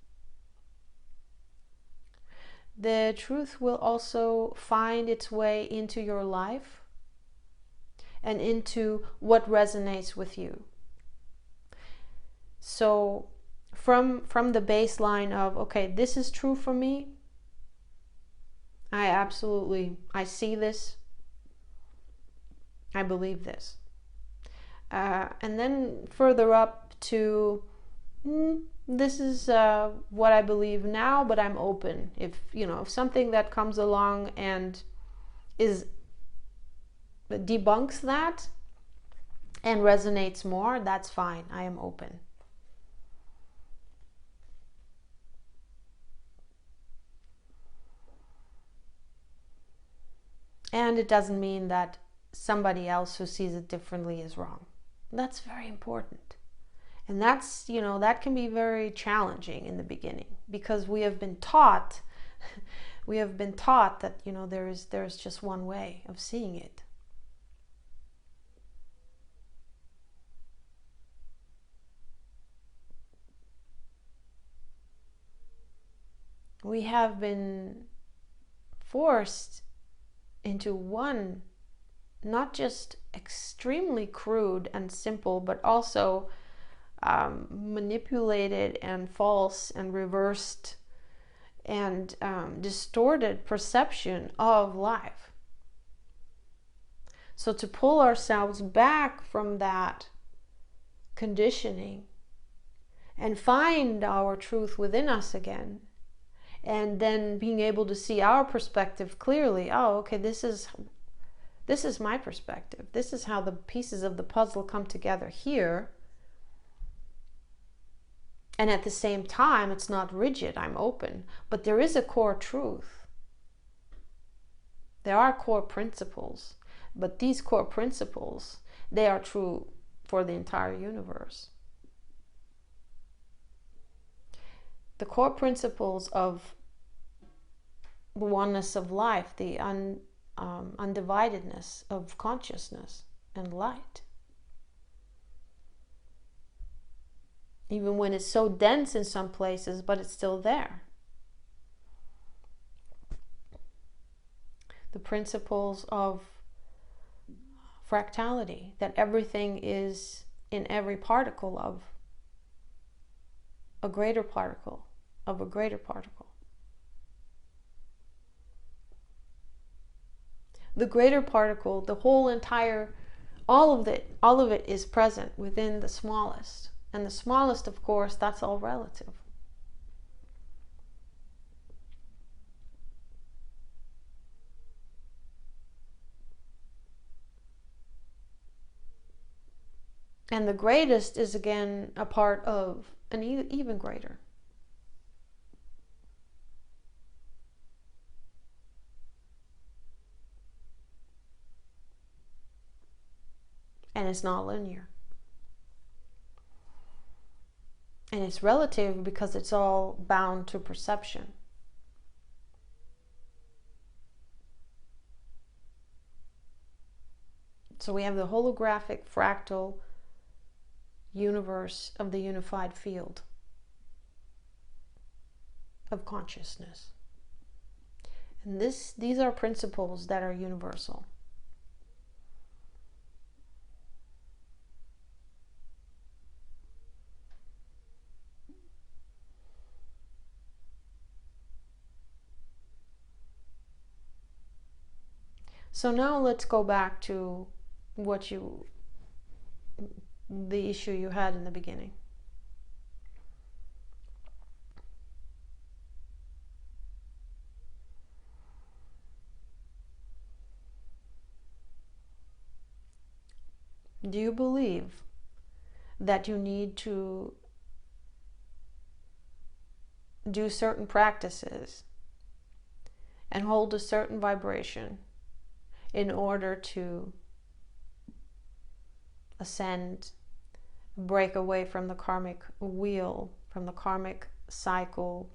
S1: the truth will also find its way into your life and into what resonates with you. So from the baseline of, okay, this is true for me, I see this, I believe this. And then further up to, this is what I believe now, but I'm open. If something that comes along and debunks that and resonates more, that's fine. I am open. And it doesn't mean that somebody else who sees it differently is wrong. That's very important. And that's, that can be very challenging in the beginning, because we have been taught that, there's just one way of seeing it. We have been forced into one, not just extremely crude and simple, but also manipulated and false and reversed and distorted perception of life. So to pull ourselves back from that conditioning and find our truth within us again, and then being able to see our perspective clearly. Oh, okay, this is my perspective. This is how the pieces of the puzzle come together here. And at the same time, it's not rigid, I'm open. But there is a core truth. There are core principles. But these core principles, they are true for the entire universe. The core principles of the oneness of life, the undividedness of consciousness and light. Even when it's so dense in some places, but it's still there. The principles of fractality, that everything is in every particle of a greater particle, of a greater particle. The greater particle, the whole entire, all of it is present within the smallest. And the smallest, of course, that's all relative. And the greatest is again a part of an even greater. And it's not linear. And it's relative because it's all bound to perception. So we have the holographic fractal universe of the unified field of consciousness. And these are principles that are universal. So now let's go back to the issue you had in the beginning. Do you believe that you need to do certain practices and hold a certain vibration in order to ascend, break away from the karmic wheel, from the karmic cycle,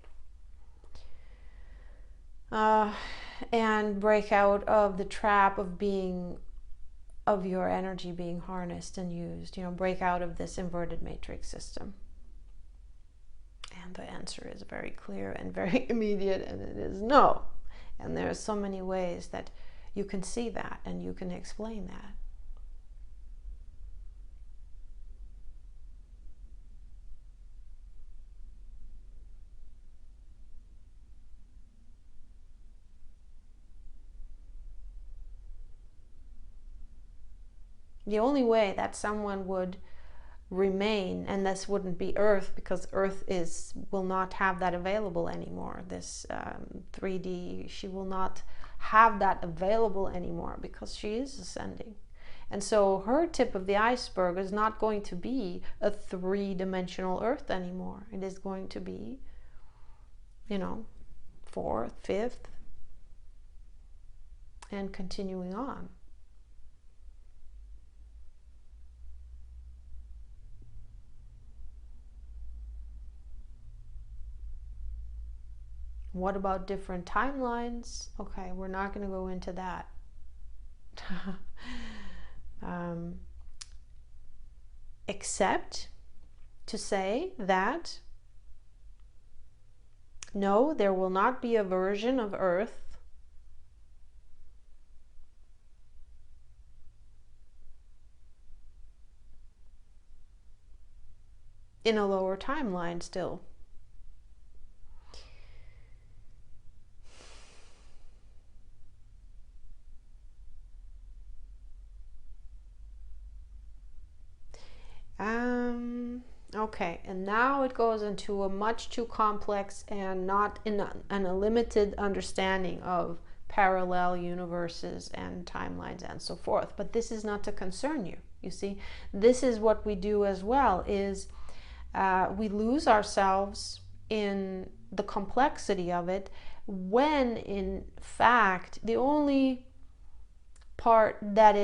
S1: and break out of the trap of your energy being harnessed and used, break out of this inverted matrix system? And the answer is very clear and very immediate, and it is no. And there are so many ways that you can see that and you can explain that. The only way that someone would remain, and this wouldn't be Earth, because Earth will not have that available anymore. This 3D, she will not have that available anymore because she is ascending. And so her tip of the iceberg is not going to be a three-dimensional Earth anymore. It is going to be, fourth, fifth, and continuing on. What about different timelines? Okay, we're not going to go into that. Except to say that no, there will not be a version of Earth in a lower timeline still. Okay, and now it goes into a much too complex and not in a limited understanding of parallel universes and timelines and so forth. But this is not to concern you. You see, this is what we do as well, is we lose ourselves in the complexity of it, when in fact the only part that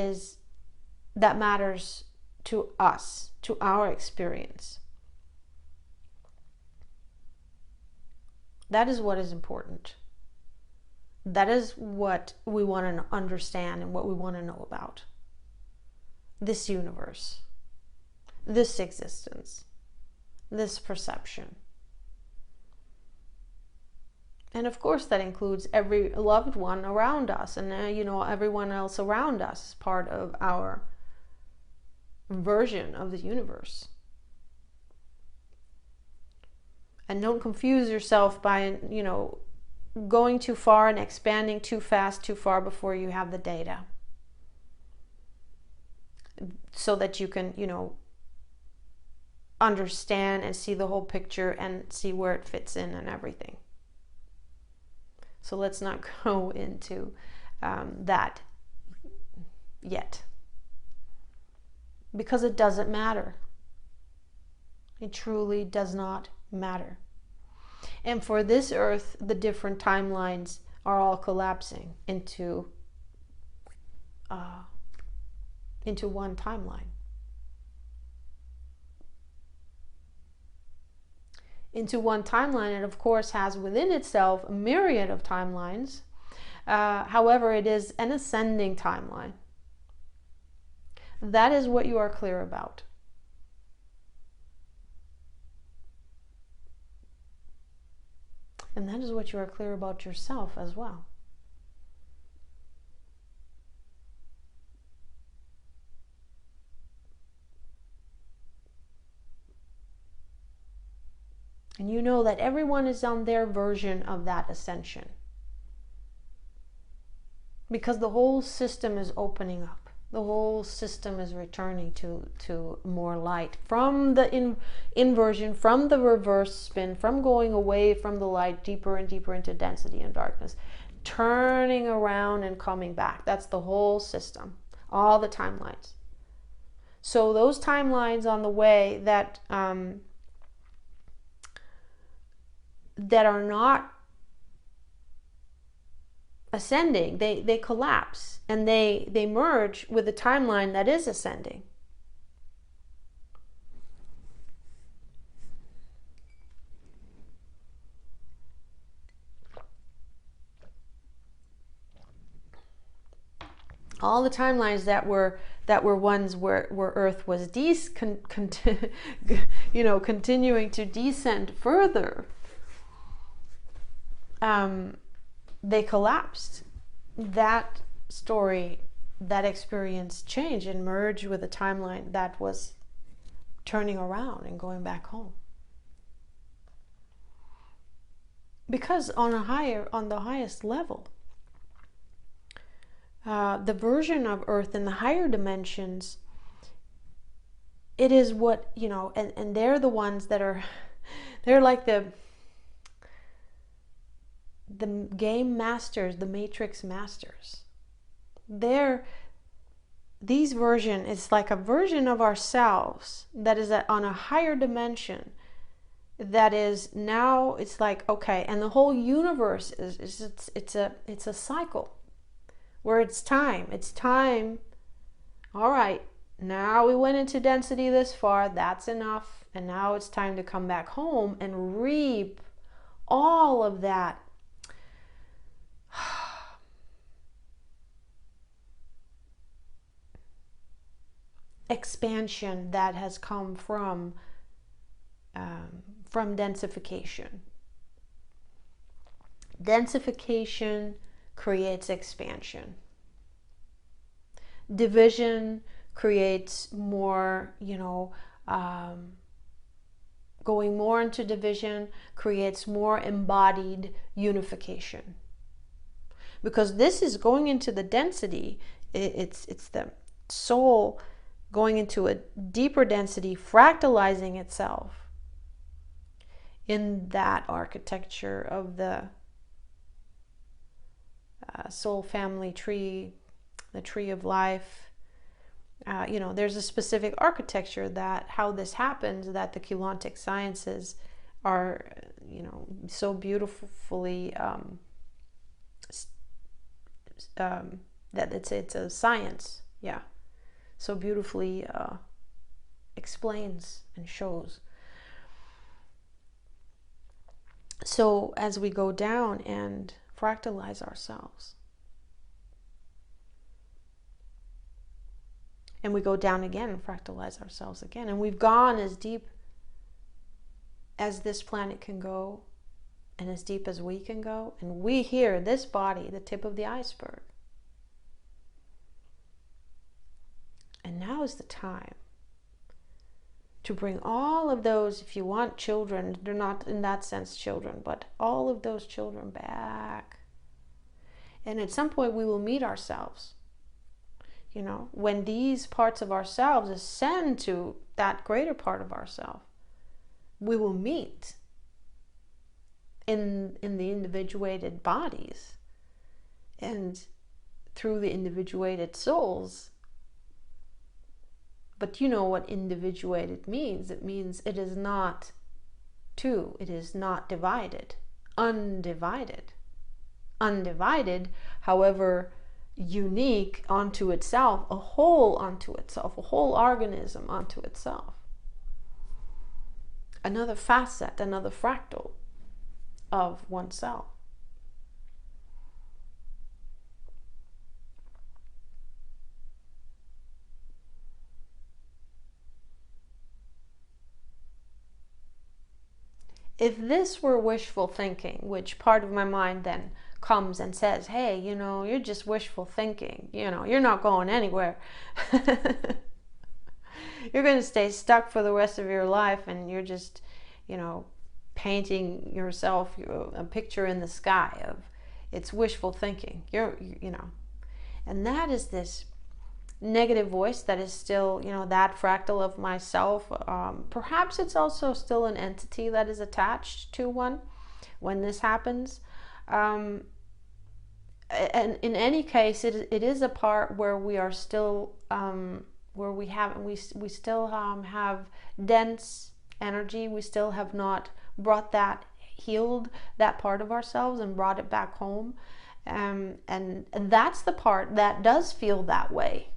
S1: matters to us, to our experience, that is what is important. That is what we want to understand and what we want to know about this universe, this existence, this perception. And of course that includes every loved one around us, and everyone else around us is part of our version of the universe. And don't confuse yourself by going too far and expanding too fast, too far before you have the data, so that you can understand and see the whole picture and see where it fits in and everything. So let's not go into that yet. because it doesn't matter. It truly does not matter. And for this earth, the different timelines are all collapsing into one timeline. Into one timeline, and of course has within itself a myriad of timelines. However, it is an ascending timeline. That is what you are clear about. And that is what you are clear about yourself as well. And you know that everyone is on their version of that ascension. Because the whole system is opening up. The whole system is returning to more light. From the inversion, from the reverse spin, from going away from the light deeper and deeper into density and darkness. Turning around and coming back. That's the whole system. All the timelines. So those timelines on the way that are not ascending, they collapse and they merge with the timeline that is ascending. All the timelines that were ones where Earth was continuing to descend further, they collapsed. That story, that experience changed and merged with a timeline that was turning around and going back home. Because on the highest level, the version of Earth in the higher dimensions, it is what, and they're the ones that are, they're like the game masters, the matrix masters. These version is like a version of ourselves that is on a higher dimension, that is now, it's like, okay, and the whole universe it's a cycle where it's time. All right, now we went into density this far, that's enough, and now it's time to come back home and reap all of that expansion that has come from densification. Densification creates expansion. Division creates more, going more into division creates more embodied unification. Because this is going into the density, it's the soul going into a deeper density, fractalizing itself in that architecture of the soul family tree, the tree of life. There's a specific architecture that how this happens that the Keylontic sciences are, so beautifully that it's a science, so beautifully explains and shows. So as we go down and fractalize ourselves, and we go down again and fractalize ourselves again, and we've gone as deep as this planet can go, and as deep as we can go, and we here, this body, the tip of the iceberg. And now is the time to bring all of those, if you want children, they're not in that sense children, but all of those children back. And at some point we will meet ourselves. When these parts of ourselves ascend to that greater part of ourselves, we will meet in the individuated bodies, and through the individuated souls, But you know what individuated means. It means it is not two. It is not divided. Undivided. Undivided, however, unique unto itself, a whole unto itself, a whole organism unto itself. Another facet, another fractal of oneself. If this were wishful thinking, which part of my mind then comes and says, hey, you know, you're just wishful thinking, you know, you're not going anywhere. You're going to stay stuck for the rest of your life, and you're just, you know, painting yourself a picture in the sky of, it's wishful thinking. You know, and that is this negative voice that is still, you know, that fractal of myself. Perhaps it's also still an entity that is attached to one when this happens. And in any case, it is a part where we are still, where we still have dense energy. We still have not brought that, healed that part of ourselves and brought it back home. And that's the part that does feel that way.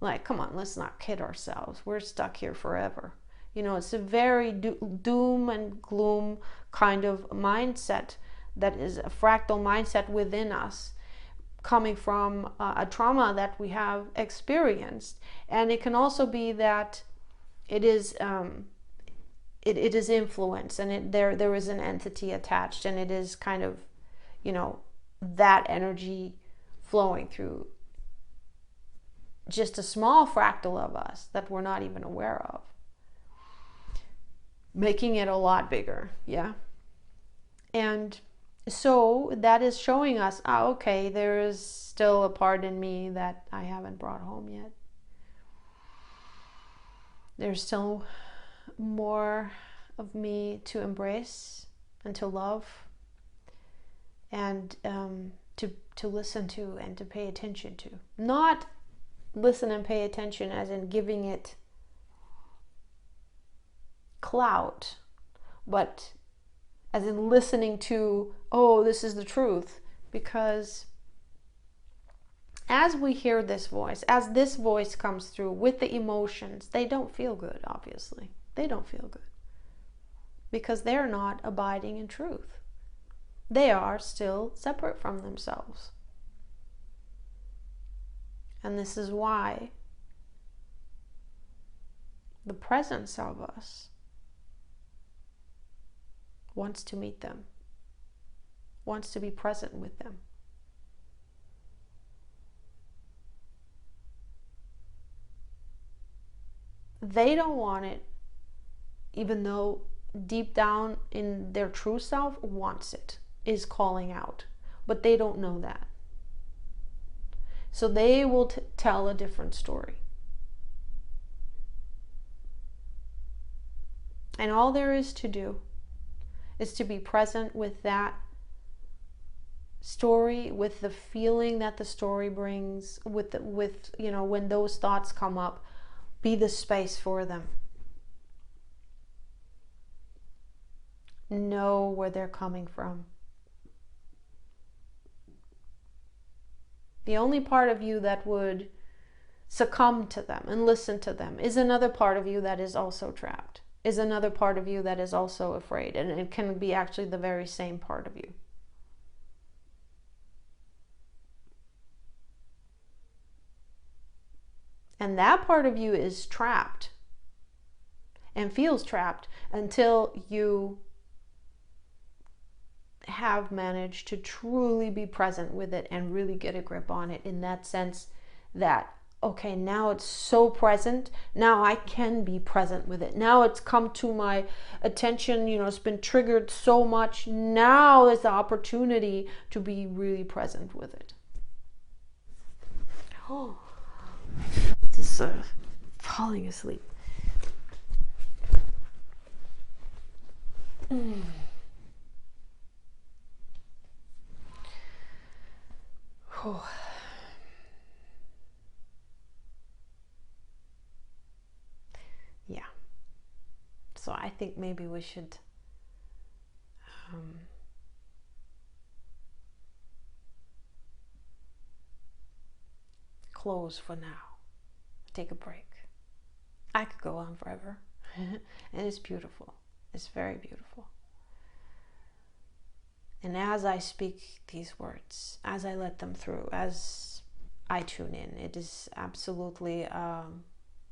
S1: Like, come on, let's not kid ourselves. We're stuck here forever. You know, it's a very doom and gloom kind of mindset that is a fractal mindset within us, coming from a trauma that we have experienced. And it can also be that it is it is influence, and there is an entity attached, and it is kind of, you know, that energy flowing through just a small fractal of us that we're not even aware of, making it a lot bigger. Yeah. And so that is showing us, okay, there is still a part in me that I haven't brought home yet. There's still more of me to embrace and to love, and to listen to and to pay attention to. Not listen and pay attention as in giving it clout, but as in listening to, oh, this is the truth. Because as we hear this voice, as this voice comes through with the emotions, they don't feel good, obviously. They don't feel good. Because they're not abiding in truth. They are still separate from themselves. And this is why the presence of us wants to meet them, wants to be present with them. They don't want it, even though deep down in their true self wants it, is calling out. But they don't know that. So they will tell a different story. And all there is to do is to be present with that story, with the feeling that the story brings, with you know, when those thoughts come up, be the space for them. Know where they're coming from. The only part of you that would succumb to them and listen to them is another part of you that is also trapped, is another part of you that is also afraid, and it can be actually the very same part of you. And that part of you is trapped and feels trapped until you have managed to truly be present with it and really get a grip on it, in that sense that, okay, now it's so present, now I can be present with it, now it's come to my attention, you know, it's been triggered so much, now is the opportunity to be really present with it. Oh, just falling asleep. Oh. So I think maybe we should close for now. Take a break. I could go on forever. And it's beautiful. It's very beautiful. And as I speak these words, as I let them through, as I tune in, it is absolutely,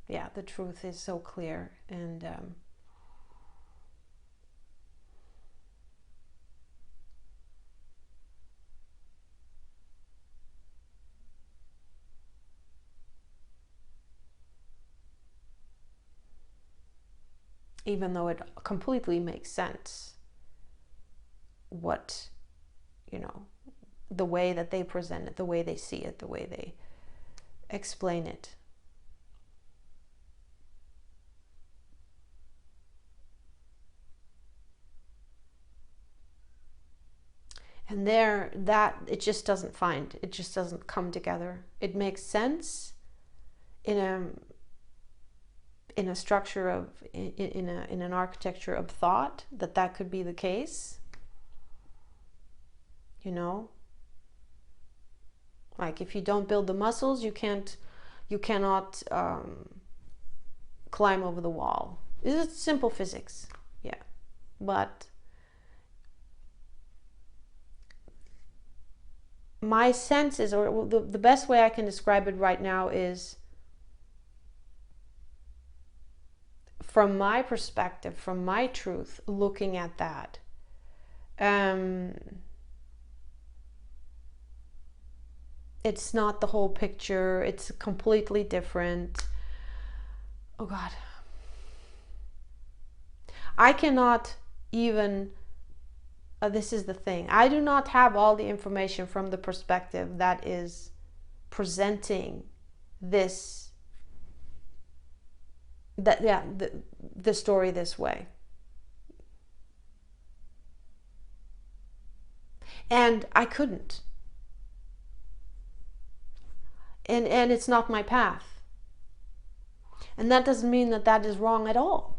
S1: the truth is so clear. And even though it completely makes sense, what, the way that they present it, the way they see it, the way they explain it. And it just doesn't come together. It makes sense in a structure of, in an architecture of thought, that could be the case. Like if you don't build the muscles, you cannot climb over the wall. It's simple physics, yeah. But my sense is, or the best way I can describe it right now is, from my perspective, from my truth, looking at that, it's not the whole picture. It's completely different. Oh God. I cannot even, this is the thing, I do not have all the information from the perspective that is presenting this, the story this way. And I couldn't. And it's not my path. And that doesn't mean that is wrong at all.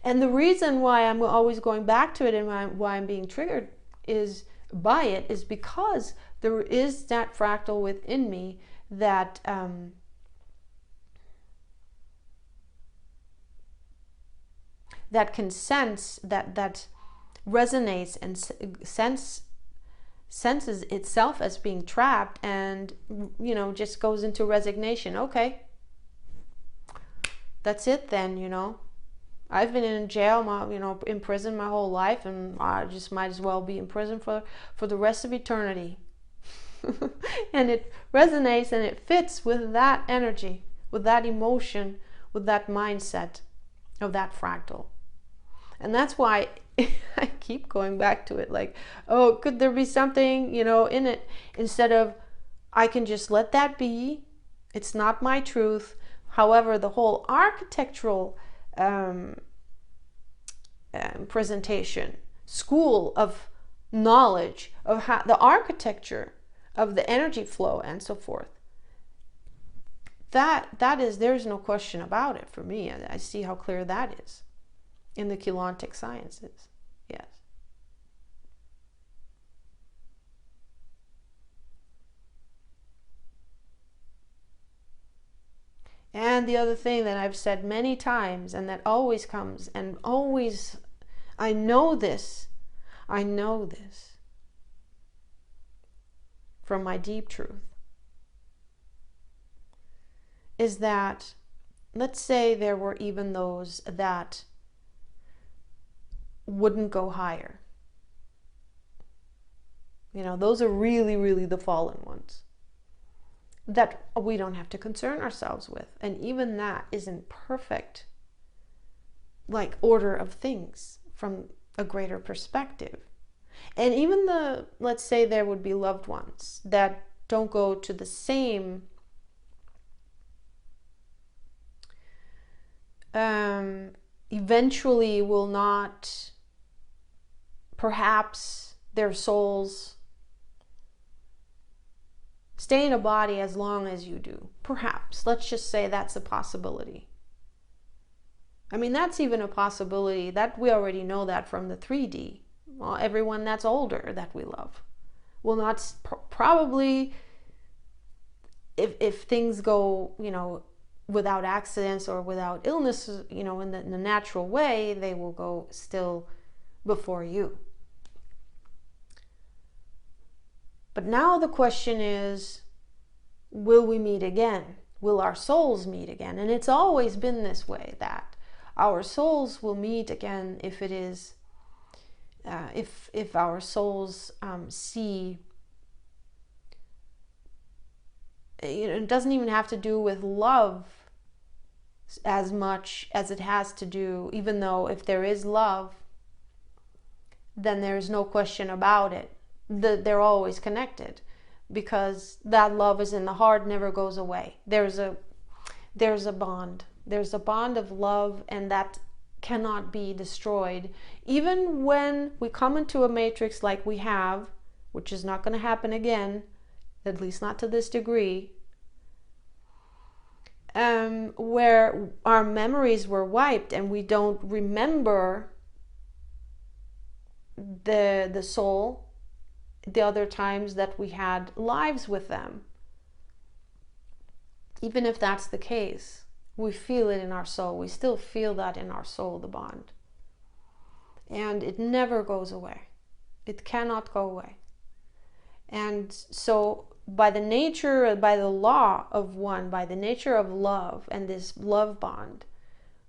S1: And the reason why I'm always going back to it and why I'm being triggered by it is because there is that fractal within me that that can sense, that resonates and senses itself as being trapped, and just goes into resignation. Okay, that's it then. I've been in jail, in prison my whole life, and I just might as well be in prison for the rest of eternity. And it resonates and it fits with that energy, with that emotion, with that mindset of that fractal. And that's why I keep going back to it, like, oh, could there be something, in it, instead of, I can just let that be. It's not my truth. However, the whole architectural presentation, school of knowledge of how the architecture of the energy flow and so forth, there's no question about it for me. I see how clear that is in the Keylontic sciences. Yes. And the other thing that I've said many times, and that always comes, and always, I know this from my deep truth, is that, let's say there were even those that wouldn't go higher. Those are really, really the fallen ones that we don't have to concern ourselves with. And even that isn't perfect, like, order of things from a greater perspective. And even let's say there would be loved ones that don't go to the same eventually will not, perhaps their souls stay in a body as long as you do. Perhaps. Let's just say that's a possibility. I mean, that's even a possibility that we already know that from the 3D. Well, everyone that's older that we love will not probably, if things go, without accidents or without illnesses, in the natural way, they will go still before you. But now the question is, will we meet again? Will our souls meet again? And it's always been this way, that our souls will meet again if it is, if our souls see, it doesn't even have to do with love as much as it has to do, even though if there is love, then there's no question about it. They're always connected, because that love is in the heart, never goes away. There's a bond. There's a bond of love, and that cannot be destroyed. Even when we come into a matrix like we have, which is not going to happen again, at least not to this degree, where our memories were wiped and we don't remember the soul, the other times that we had lives with them. Even if that's the case, we feel it in our soul. We still feel that in our soul, the bond. And it never goes away. It cannot go away. And so by the nature, by the law of one, by the nature of love and this love bond,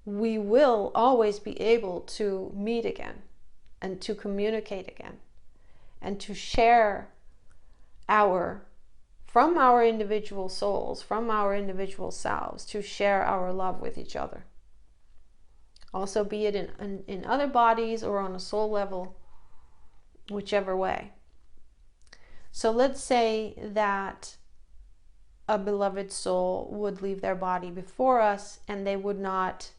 S1: we will always be able to meet again and to communicate again and to share from our individual souls, from our individual selves, to share our love with each other. Also, be it in other bodies or on a soul level, whichever way. So let's say that a beloved soul would leave their body before us, and they would not,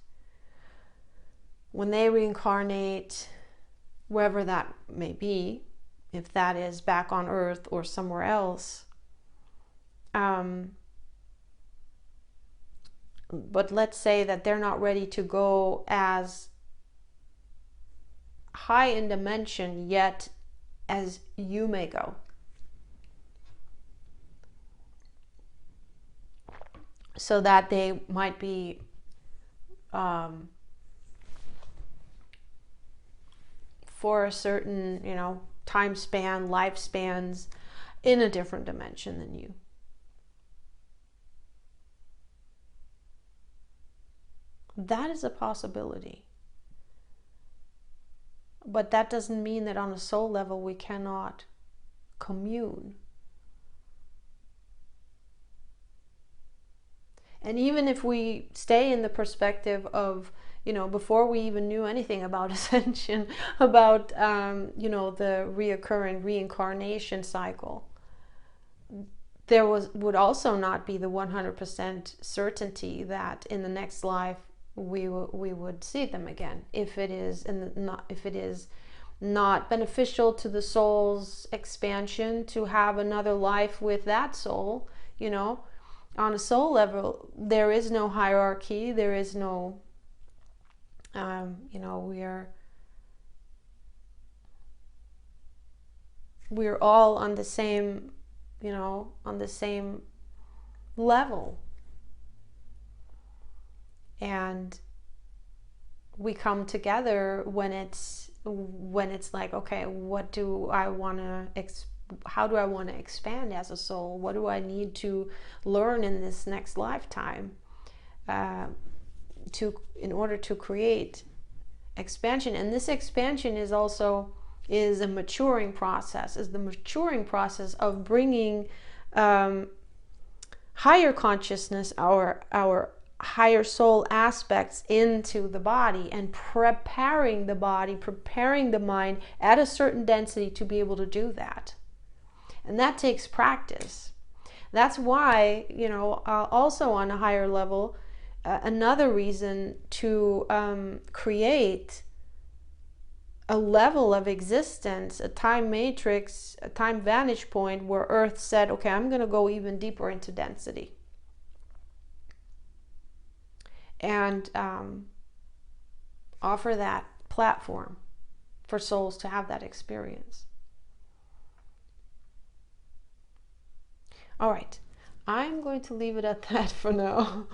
S1: when they reincarnate, wherever that may be, if that is back on earth or somewhere else, but let's say that they're not ready to go as high in dimension yet as you may go. So that they might be for a certain, time span, lifespans in a different dimension than you. That is a possibility. But that doesn't mean that on a soul level we cannot commune. And even if we stay in the perspective of, before we even knew anything about Ascension, about, the reoccurring reincarnation cycle, there would also not be the 100% certainty that in the next life we would see them again, if it is not beneficial to the soul's expansion to have another life with that soul. On a soul level, there is no hierarchy. There is no, we're all on the same, on the same level. And we come together when it's like, okay, what do I want to how do I want to expand as a soul? What do I need to learn in this next lifetime in order to create expansion? And this expansion is a maturing process, is the maturing process of bringing higher consciousness, our higher soul aspects into the body, and preparing the body, preparing the mind at a certain density to be able to do that. And that takes practice. That's why, also on a higher level, another reason to create a level of existence, a time matrix, a time vantage point where Earth said, okay, I'm going to go even deeper into density. And offer that platform for souls to have that experience. All right, I'm going to leave it at that for now.